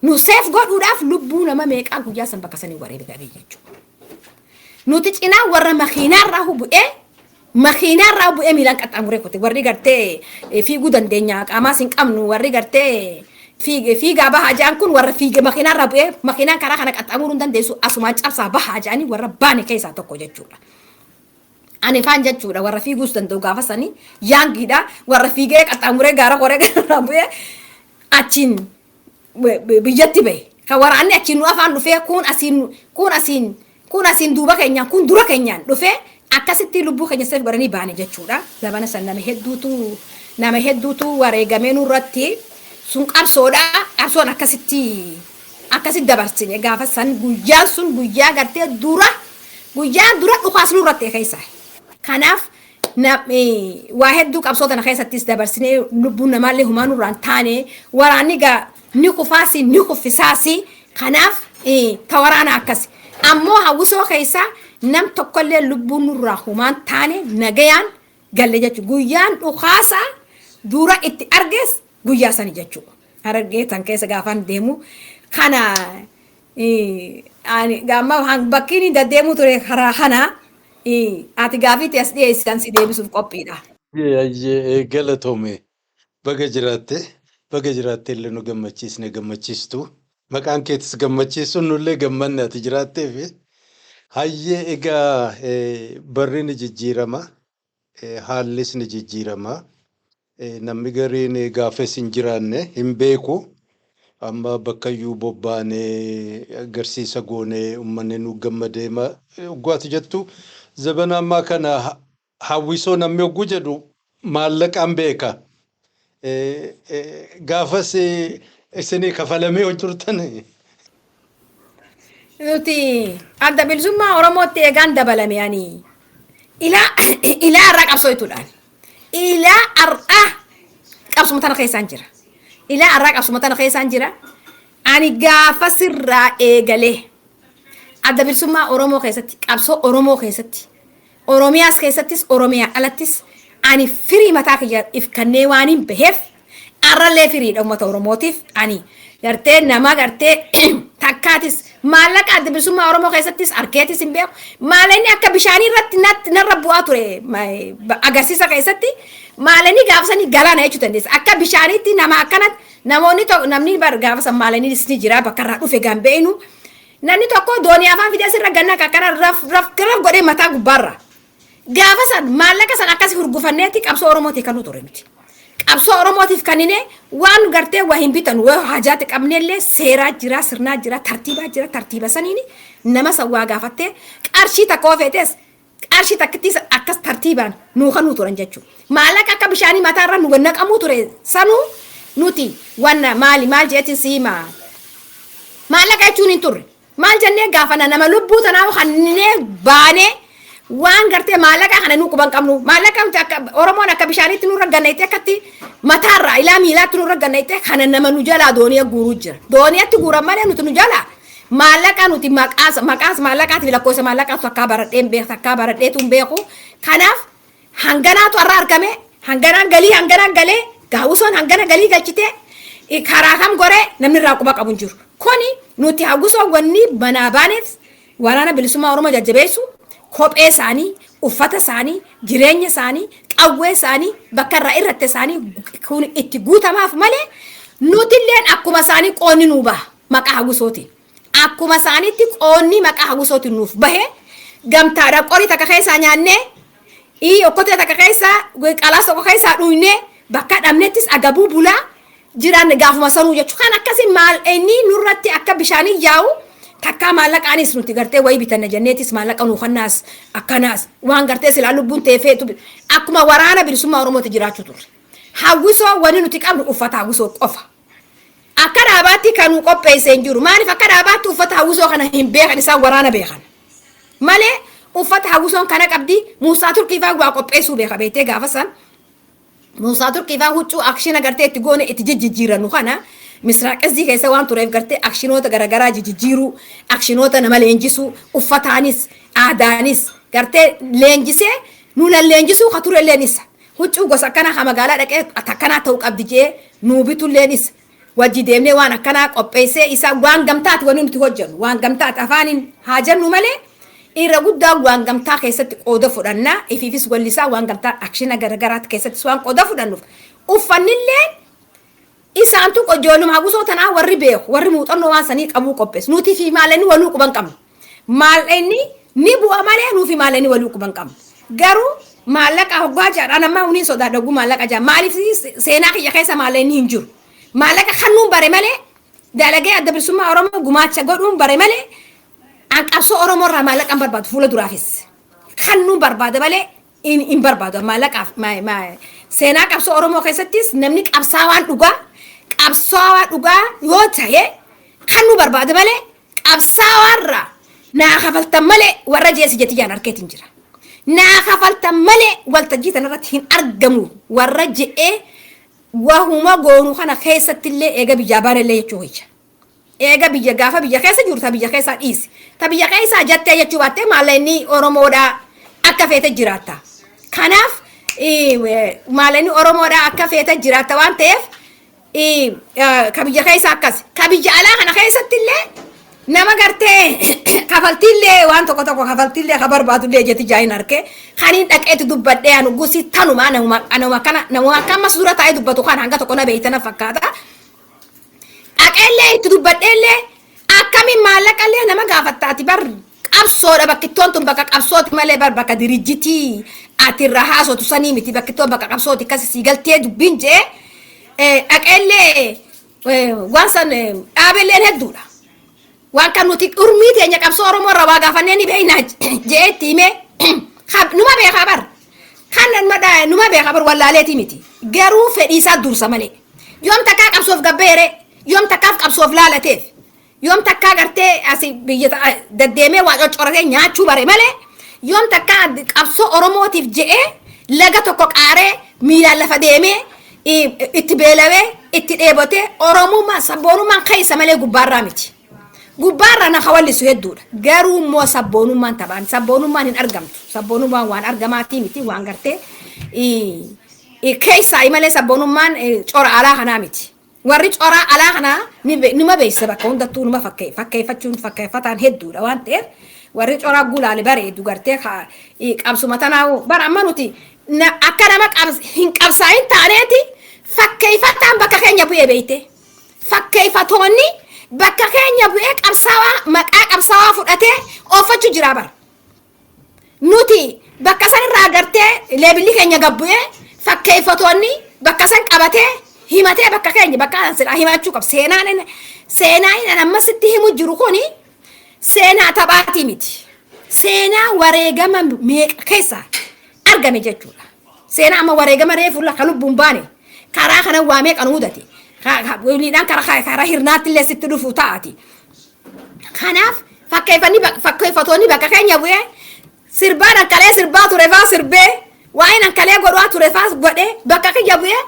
nu seef godhuudhaaf lubbuu nama meeqaa guyyaa san bakka sanii waree bigadee jechuudha. Nuti cinaa warra makiinaarraa bu'ee miilaan qaxxaamuree kote warri gartee fiiguu dandeenya qaamaas hin qabnu warri gartee fiigaa bahaa jaan kun warra fiige makiinaarraa bu'ee makiinaan karaa kana qaxxaamuruu hin dandeessu asumaan cabsaa bahaa jaanii warra baane keessaa tokko jechuudha. Ani faan jechuudha warra fiiguus danda'u gaafa sanii yaangiidha warra fiigee qaxxaamuree gaara koree garaa bu'ee achiin biyyatti bahe kan waraanni achiin nu afaan dhufee kun asiin duuba keenyaan kun dura keenyaan dhufee akkasitti lubbuu keenya seef godhanii baane jechuudha. Zabana san nama hedduutu wareegamee nurratti sun qabsoodha. Qabsoon akkasitti dabarsine gaafa san guyyaan sun guyyaa gartee guyyaa dura dhukaas nurratti keessa. Kanaaf waa hedduu qabsootana keessattis dabarsine lubbuun namaallee humaa nurraan taane waraanni ni kufaasi ni kuffisaasi. Kanaaf ta waraana akkasi. Ammoo Hawwisoo keessa nam tokkollee lubbuun nurraa humaan taane nagayaan galle jechuudha. Guyyaan dhukaasa dura itti argees guyyaa sani jechuudha. Harargee tan keessa gaafaan deemu kana gamma bakkiin deddeemu ture karaa kana ati gaafii as dhiyeessan si deebisuuf qophiidha. Galatoome baga jiraatte illee nu gammachiisne gammachiistu maqaan keetis gammachiisu nullee gammanne ati jiraatteef hayyee egaa barri ni jijjiirama haallis ni jijjiirama. Namni gariin gaafes hin jiraanne hin beeku amma bakkayyuu bobbaanee agarsiisa goonee uummanni nu gammadee uggwaatu jettu zabana ammaa kana Hawwisoo namni ogguu jedhu maallaqaan beeka. Gaafas isinii kafalamee hojjetan. Nuti adda bilisummaa Oromootti eegaan dabalame ani ilaa irraa qabsooytuudhaan. Ilaa ar'aa qabsuma tana keessaan jira. Ilaa ar'aa qabsuma tana keessaan jira. Ani gaafa sirraa eegalee adda bilisummaa Oromoo keessatti qabsoo Oromoo keessatti Oromiyaas keessattis Oromiyaa alattis ani firii mataa kiyya if kannee waan hin beheef arrallee firiidha uummata Oromootiif ani gartee nama gartee takkaatis maallaqa adda bilisummaa Oromoo keessattis arkeetis hin beeku maalani akka bishaanii irratti narra bu'aa ture agarsiisa keessatti maalani gaafsanii galaana jechuu dandeessa akka bishaaniitti nama akkanatti namni gaafsan maalani ni jira bakka irraa dhufe gambeenu namni tokko doonii afaan fidee sirra ganna akkana raf godhee mataa gubbaarra gaafasan maallaqa san akkas hurgufanneetti qabsoo Oromootiif kan ture miti qabsoo Oromootiif kannine waan gartee waa hin bitan waa hajaati qabneellee seeraa jira sirnaa jira tartiiba saniini nama sawwaa gaafattee qarshii takka feetes qarshii takkittis akkas tartiibaan nuu kan turan jechuudha maallaqa akka bishaanii mataarra nu naqamuu ture sanuu nuti wanna maal jeetin siima maallaqa jechuun hin turre maal jennee gaafana nama lubbuu tanaaf kannee baanee waan gartee maallaqa kana nu quban qabnu maallaqa akka Oromoon akka bishaaniitti nu ragganneetti akkatti mataarraa ilaa miilaatti nu ragganneetti kana nama nu jalaa dooniya guuruu jira dooniyatti guuran malee nuti nu jalaa maallaqa nuti maqaas maallaqaatiif lakkoofsa maallaqaatu akka baradheetu hin beeku kanaaf hanganaatu irraa argame hanganaan galee gaawusoon hangana galii galchite karaa kam goree namni irraa quba qabu hin jiru kuni nuti Hawwisoo wanni banaa baaneef waraana bilisummaa Oromoo jajjabeessu kophee isaanii uffata isaanii jireenya isaanii qawwee isaanii bakka irraa irratti isaanii kun itti guutamaaf malee nuti illeen akkuma isaanii qoonni nuu baha maqaa Hawwisootiin akkuma isaaniitti qoonni maqaa Hawwisootiin nuuf bahe gamtaadhaan qorii takka keessaa nyaannee okkotee takka keessaa qalaas tokko keessaa dhuunee bakka dhabnettis agabuu bulaa jiran gaafuma sanuu jechuudha kan akkasii maal inni nurratti akka bishaanii yaa'u takka maallaqaanis nuti gartee wayii bitanna jenneetis maallaqa nuufannaas akkanaas waan gartee silaa lubbuun teefeetu akkuma waraana bilisummaa Oromooti jiraachuu turre Hawwisoo wani nuti qabnu uffata Hawwisoo qofa akka dhaabaatti kan nu qopheessee hin jiru maaliif akka dhaabaatti uffata Hawwisoo kana hin beekan isaan waraana beekan malee uffata Hawwisoon kana qabdi Muusaa Turkiifaa waa qopheessuu beeka beektee gaafa san Muusaa Turkiifaa huccuu akshina gartee itti goone itti jijjiiranu kana misraaqesii keessa waan tureef gartee akshinoota garagaraa jijjiiruu akshinoota nama leenjisuu uffataanis aadaanis gartee leenjisee nuulan leenjisuu ka ture leenisa huccuu gosa akkana ha magaalaa dhaqee akkanaa ta'uu qabdi jee nuu bitu leenis wajji deemnee waan akkanaa qopheessee isa waan gamtaati wani nuti hojjennu waan gamtaati afaaniin haa jennu malee irra guddaa waan gamtaa keessatti qooda fudhannaa ifiifis wallisaa waan gamtaa akshina garagaraatti keessattis waan qooda fudhannuuf uffannillee isaantu qojooluma Hawwisoo tanaa warri beeku warri muuxannoo waan sanii qabuu qopheessu nuti fi maalanii waluu quban qabnu maalanii ni bu'a malee nuufi maalanii waluu quban qabnu garuu maallaqa hoggaa jaadhaan ammaa uniin sodaa dhaguu maallaqa jaa maaliif seenaa kiyya keessa maalanii hin jiru maallaqa kannuun bare malee dalagee adda bilisummaa Oromoo gumaacha godhuun bare malee an qabsoo Oromoo irraa maallaqa barbaadu fuula duraafis kannuun barbaada malee in barbaadu maallaqaaf seenaa qabsoo Oromoo keessattis namni qabsaawaan dhugaa yoo ta'e kan nu barbaade malee qabsaawarra naa kafaltan malee warra jeesi jetiyaan arkeetiin jira naa kafaltan malee waltajjii tanarratti hin argamu warra je'ee wahuma goonuu kana keessatti illee eega biyyaa baanellee jechuu hoja eega biyya gaafa biyya keessa jiru ta biyya keessaa dhiisi ta biyya keessaa jettee jechuu baattee maalleen Oromoodhaa akka feete jiraatta kanaaf maalleen Oromoodhaa akka feete jiraatta waan ta'eef kabiyya keessa akkas kabiyya alaa kana keessatti illee nama gartee kafaltiillee waan tokko kafaltiillee ka barbaadullee jetti jaayin arke kaniin dhaqeetti dubbadhee anu gusi tanuma nama akkama suura taa'ee dubbatu kan hanga tokko na beeytana fakkaata dhaqeellee itti dubbadheellee akkamiin maallaqallee nama gaafattaati bar qabsoodha bakkittoon tun bakka qabsooti malee bar bakka dirijjitii ati irra haasotu sanii miti bakkittoon bakka qabsooti akkasi siigaltee dubbiin jee dhaqeellee waan san dhaabelleen hedduudha waan kan nuti urmii teenya qabsoo Oromoo irraa waa gaafannee ni beekna jeetti himee numa beekaa bar kan numa beekaa bar wallaaleeti miti garuu fedhiisaa dursa malee yoom takkaa qabsoof gabbeere yoom takkaaf qabsoof laalateef yoom takkaa gartee asi biyya daddeemee waa coccoratee nyaachuu bare malee yoom takkaa qabsoo Oromootiif je'ee laga tokko qaaree miilaan lafa deemee itti beelawee itti dheebotee Oromummaa sabboonummaan keessa malee gubbaarraa miti gubbaarra na hawallisu hedduudha. Garuu immoo sabboonummaan taphaan sabboonummaan hin argamtu. Sabboonummaan waan argamaatii miti waan gartee keessaa malee sabboonummaan cora alaa kanaa miti. Warri cora alaa kanaa nima beeysa bakka hundattuu nima fakkeeffachuun fakkeeffataan hedduudha waan ta'eef warri cora gulaale bareedu gartee qabsuma tanaa bara amma nuti akka nama hin qabsaayin taaneeti fakkeeffataan bakka keenya bu'ee beeyte. Fakkeeffatoonni bakka keenya bu'ee qabsaawaa maqaa qabsaawaa fudhatee ooffachu jira bara. Nuti bakka san irraa gartee leebilli keenya gabbu'ee fakkeeffatoonni bakka san qabatee himatee bakka keenya bakka san himachuu qaba. Seenaan amma sitti himu jiru kuni seenaa taphaatii miti. Seenaa wareegama meeqa keessa argame jechuudha. Seenaa amma wareegama reefulla kan lubbuun baane karaa kana waa meeqa nu mudate. Wiliidhaan karaa hirnaatti illee sitti dhufu taati. Kanaaf fakkeeffatoonni bakka keenya bu'ee sirbaan ankalee sirbaa ture faa sirbee waa'een ankalee godhaa ture faa godhee bakka keenya bu'ee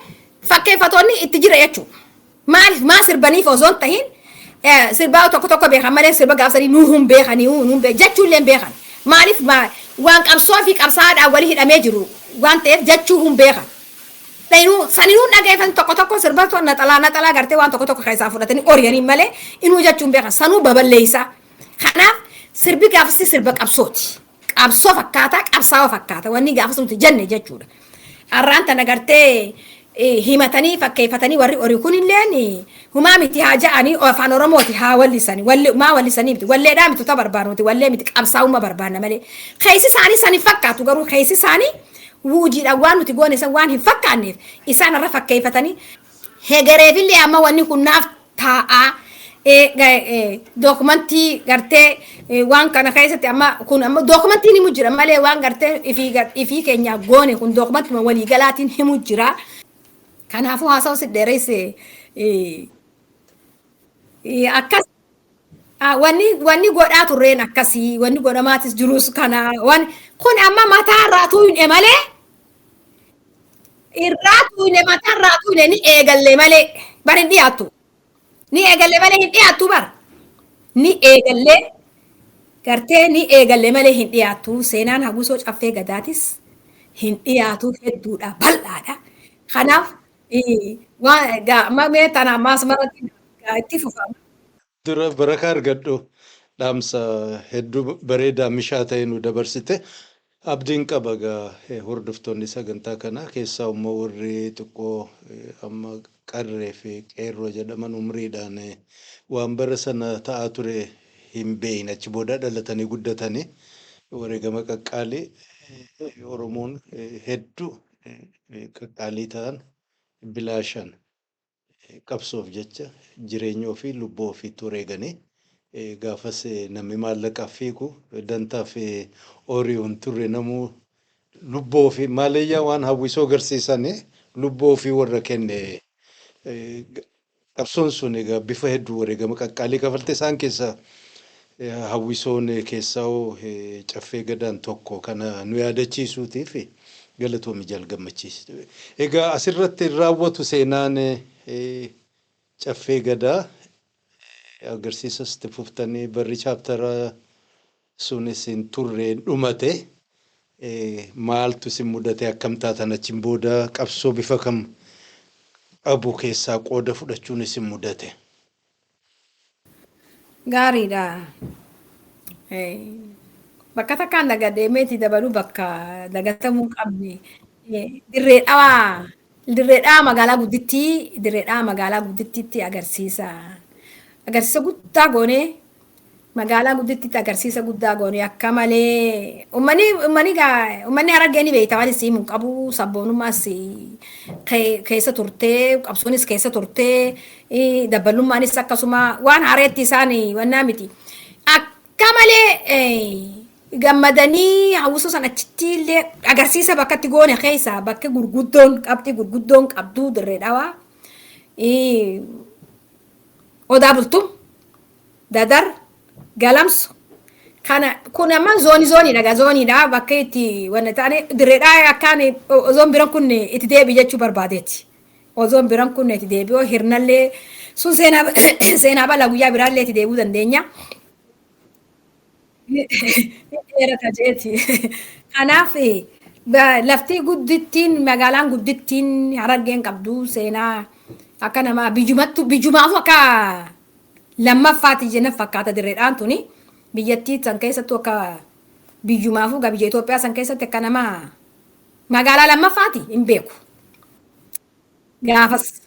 fakkeeffatoonni itti jira jechuudha. Maaliif maa sirbaniif osoo hin tahin sirbaa tokko beekan malee sirba gaafsanii nuun beekanii jechuullee hin beekan. Maaliif waan qabsoo fi qabsaadhaan walii hidhamee jiru waan ta'eef jechuu hin beekan. Saninuu dhageeffatan tokko sirba naxalaa gartee waan tokko keessaa fudhatanii oriyanii malee inuu jechuun beekan sanuu baballeessa. Kanaaf sirbi gaafsi sirba qabsooti. Qabsoo fakkaata qabsaa'oo fakkaata wanni gaafas nuti jenne jechuudha. Har'aan tana gartee himatanii fakkeeffatanii warri orii kunilleen humaa miti haa ja'anii afaan Oromooti haa wallisanii maa wallisanii miti walleedhaa miti ta barbaanuti wallee miti qabsaa'ummaa barbaanna malee keessi isaanii san hin fakkaatu garuu keessi isaanii wuujiidhaan waan nuti goone san waan hin fakkaanneef isaan irra fakkeeffatanii hegereefillee amma wanni kun naaf taa'aa dokumentii gartee waan kana keessatti amma kun amma dokumentiin himu jira malee waan gartee ifii keenya goone kun dokumentii waliigalaatiin himu jira. Kanaafuu haasa'u si dheeresse akkas wanni godhaa turreen akkasii wanni godhamaatis jirus kana kun amma mataarraa tuuyne malee irraa tuuyne mataarraa tuuyne ni eegalle malee bar hin dhiyaattu ni eegalle malee hin dhiyaattu bar ni eegalle gartee ni eegalle malee hin dhiyaattu seenaan Hawwisoo Caffee Gadaatis hin dhiyaatu hedduudha bal'aadha. Kanaaf mee tana ammaas maratti itti fufama. Dura barakaa argadhu dhaamsa hedduu bareedaa mishaa ta'e nu dabarsite abdiin qaba gaa hordoftoonni sagantaa kanaa keessaa immoo warri xiqqoo amma qarree fi qeerroo jedhaman umriidhaan waan bara sana ta'aa ture hin beeyin achi booda dhalatanii guddatanii wareegama qaqqaalii Oromoon hedduu qaqqaalii ta'an bilaashan qabsoof jecha jireenya ofii lubbuu ofii tureeganii gaafas namni maallaqaaf fiigu dantaaf oriiwwan turre namuu lubbuu ofii maaleyyaa waan Hawwisoo agarsiisanii lubbuu ofii warra kenne qabsoon sun egaa bifa hedduu wareegama qaqqaalii kafalte isaan keessa Hawwisoon keessaa Caffee Gadaan tokko kana nu yaadachiisuutiif galatoomi Jaal Gammachiftuu. Egaa asirratti raawwatu seenaan Caffee Gadaa agarsiisa itti fuftanii barri Chaartaraa sunis hin turre dhumate maaltu isin mudate akkam taatan achiin booda qabsoo bifa kam qabu keessaa qooda fudhachuun isin mudate. Gaariidha. Bakka takkaan dagadeemeeti dabaluu bakka dagatamuu qabne dirreedhaa magaalaa guddittiitti agarsiisa guddaa goone magaalaa guddittiitti agarsiisa guddaa goone akka malee ummanni Harargee ni beekta waan isii mun qabu sabboonummaas keessa turtee qabsoonis keessa turtee dabalummaanis akkasuma waan haareetti isaanii wannaa miti akka malee gammadanii Hawwisoo san achitti illee agarsiisa bakkatti goone keessa bakka gurguddoon qabdu dirreedhaa Odaa Bultum Dadar Galamsu kana kun amma zooniidha bakka itti wanna taane dirreedhaa akkaan ozoon biran kun itti deebi jechuu barbaadeetti ozoon biran kun itti deebi'oo hirnallee sun seenaa balaa guyyaa biraallee itti deebuu dandeenya. Dheerata jeeti. Kanaaf lafti guddittiin magaalaan guddittiin Harargeen qabdu seenaa akka nama biyyumaafu akka lammaffaati jenna fakkaata dirreedhaan tuni biyyattii san keessattuu akka biyyumaafu biyya Itoophiyaa san keessatti akka nama magaalaa lammaffaati hin beeku. Gaafas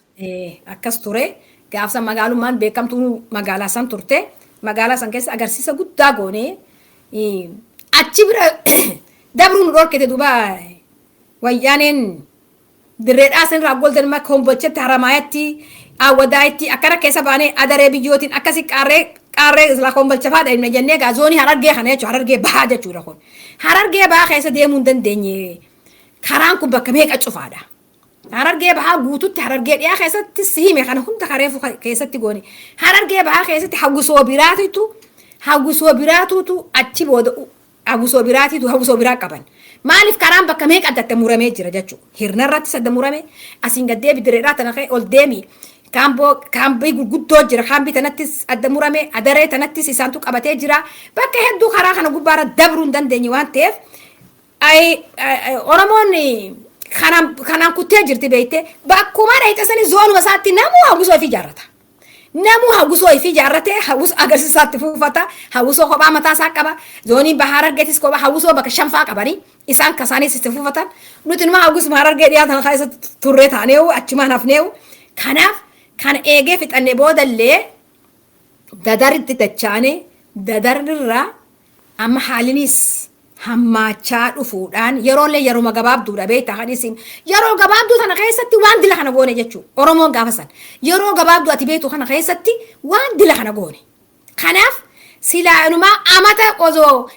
akkas ture gaafsa magaalummaan beekamtuu magaalaa san turte magaalaa san keessa agarsiisa guddaa goone achi bira dabruun dhorkite duuba wayyaaneen dirreedhaa san irraa goldan makka hombochetti haramaayetti awwadaayitti akkana keessa baanee adaree biyyootiin akkasi qaarree isla hombolchafaadha hin jennee gaa zoonii Harargee kana jechuudha Harargee bahaa jechuudha kun Harargee bahaa keessa deemuu hin dandeenye karaan kun bakka meeqa cufaadha. Harargee bahaa guututti Harargee dhiyaa keessatti siime kana hunda kareefu keessatti goone Harargee bahaa keessatti Hawwisoo biraatutu achi booda Hawwisoo biraa qaban maaliif karaan bakka meeqa adda adda muramee jira jechuudha hirna irratti sadda murame asiin gaddee bidireedhaa tana ol deemi kaambii gurguddoo jira kaambii tanattis adda murame adaree tanattis isaantu qabatee jira bakka hedduu karaa kana gubbaarra dabruu hin dandeenye waan ta'eef Oromoon kanaan kuttee jirti beekte bakkuma dheeyxasanii zoonuma isaatti namuu Hawwisoo fi ijaarrata. Namuu Hawwisoo fi ijaarratee Hawwisoo agarsiisaatti fuufata Hawwisoo kophaa mataa isaa qaba zoonii bahaa Harargeetis kophaa Hawwisoo bakka shanfaa qabanii isaan kasaanis itti fuufatan nuti numa Hawwisoo Harargee dhiyaatan keessatti turree taaneewu achumaan hafneewu kanaaf kan eegee fixannee boodallee dadaritti dachaane dadarrirraa amma haalinis hammaachaa dhufuudhaan yeroollee yeroo gabaabduudha beektaa hadisiin yeroo gabaabduu tana keessatti waan dila kana goone jechuudha Oromoon gaafasan yeroo gabaabduu ati beektu kana keessatti waan dila kana goone kanaaf silaa inumaa amata osoo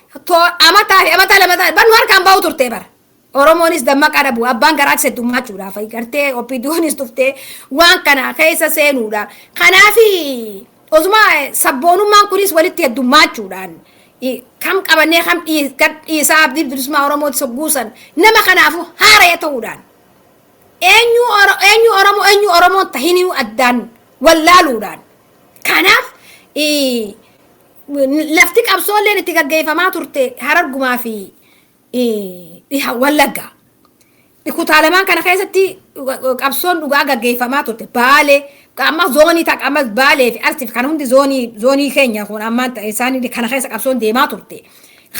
amata lamata bannu harkaan bahu turtee bara Oromoonis dammaqaa dhabu abbaan garaatti seddummachuudhaaf gartee oppiidiyoonis tuftee waan kana keessa seenuudha kanaaf osuma sabboonummaan kunis walitti heddummachuudhaan kam qabannee kam dhiisaa abdii bilisummaa Oromooti sogguusan nama kanaafu haara'ee ta'uudhaan eenyu Oromoon tahinii addaan wallaaluudhaan kanaaf lafti qabsoolleen itti gaggeeffamaa turte Harargumaa fi Wallaggaa kutaalamaan kana keessatti qabsoon dhugaa gaggeeffamaa turte Baalee amma zoonii ta'a amma Baalee fi Arsiif kan hundi zoonii keenya kun amma isaanii kana keessa qabsoon deemaa turte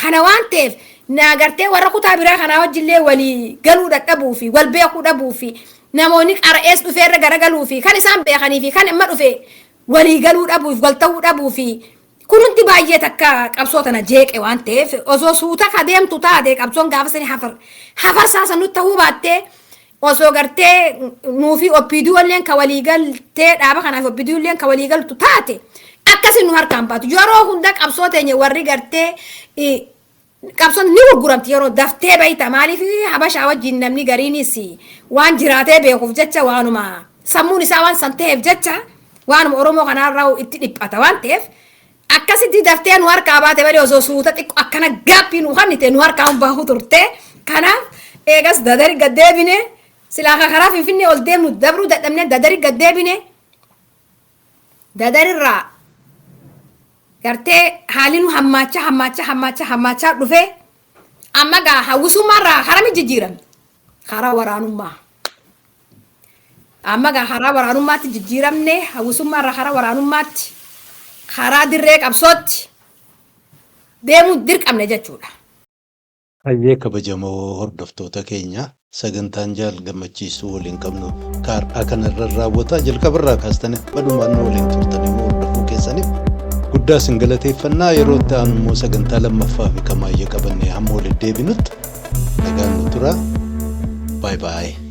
kana waan ta'eef naagartee warra kutaa biraa kanaa wajjillee walii galuu dadhabuu fi wal beekuu dhabuu fi namoonni qara'ees dhufeerra garagaluu fi kan isaan beekanii fi kan amma dhufe walii galuu dhabuu fi wal ta'uu dhabuu fi kun hundi baay'ee takka qabsoo tana jeeqe waan ta'eef osoo suuta ka deemtu taate qabsoon gaafa sanii hafarsaasa nutti ta'uu baattee osoo gartee nuufi oppiidiyoolleen ka waliigaltee dhaaba kanaaf oppiidiyoolleen ka waliigaltu taate akkasii nu harkaan baatu yeroo hunda qabsoo teenya warri gartee qabsoon ni gurguramti yeroo daftee bayta maaliif habashaa wajjin namni gariinis waan jiraatee beekuuf jecha waanuma sammuun isaa waan san ta'eef jecha waanuma Oromoo kanaarraa itti dhiphata waan ta'eef akkasitti daftee nu harkaa baate malee osoo suuta xiqqoo akkana gaappii nu hannite nu harkaan bahu turte kanaaf eegas dadari gaddeebine silaa karaa Finfinnee ol deemnu dabruu dadhabne dadari gaddeebine dadarirraa gartee haalli nu hammaachaa dhufe amma gaa hawwisummaarraa harami jijjiirame karaa waraanummaa amma gaa karaa waraanummaatti jijjiiramne hawwisummaarraa karaa waraanummaatti karaa dirree qabsootti deemuu dirqamne jechuudha. Hayyee kabajamoo hordoftoota keenya sagantaan Jaal Gammachiiftuu waliin qabnu kaardhaa kanarra raawwataa jalqabarraa kaastanii badhumaan waliin turtanii hordofuu keessaniif guddaa sin galateeffannaa yeroo itti aanu immoo sagantaa lammaffaa fi kamaayyee qabannee hamma walitti deebinutti nagaan nu tura. Bye bye.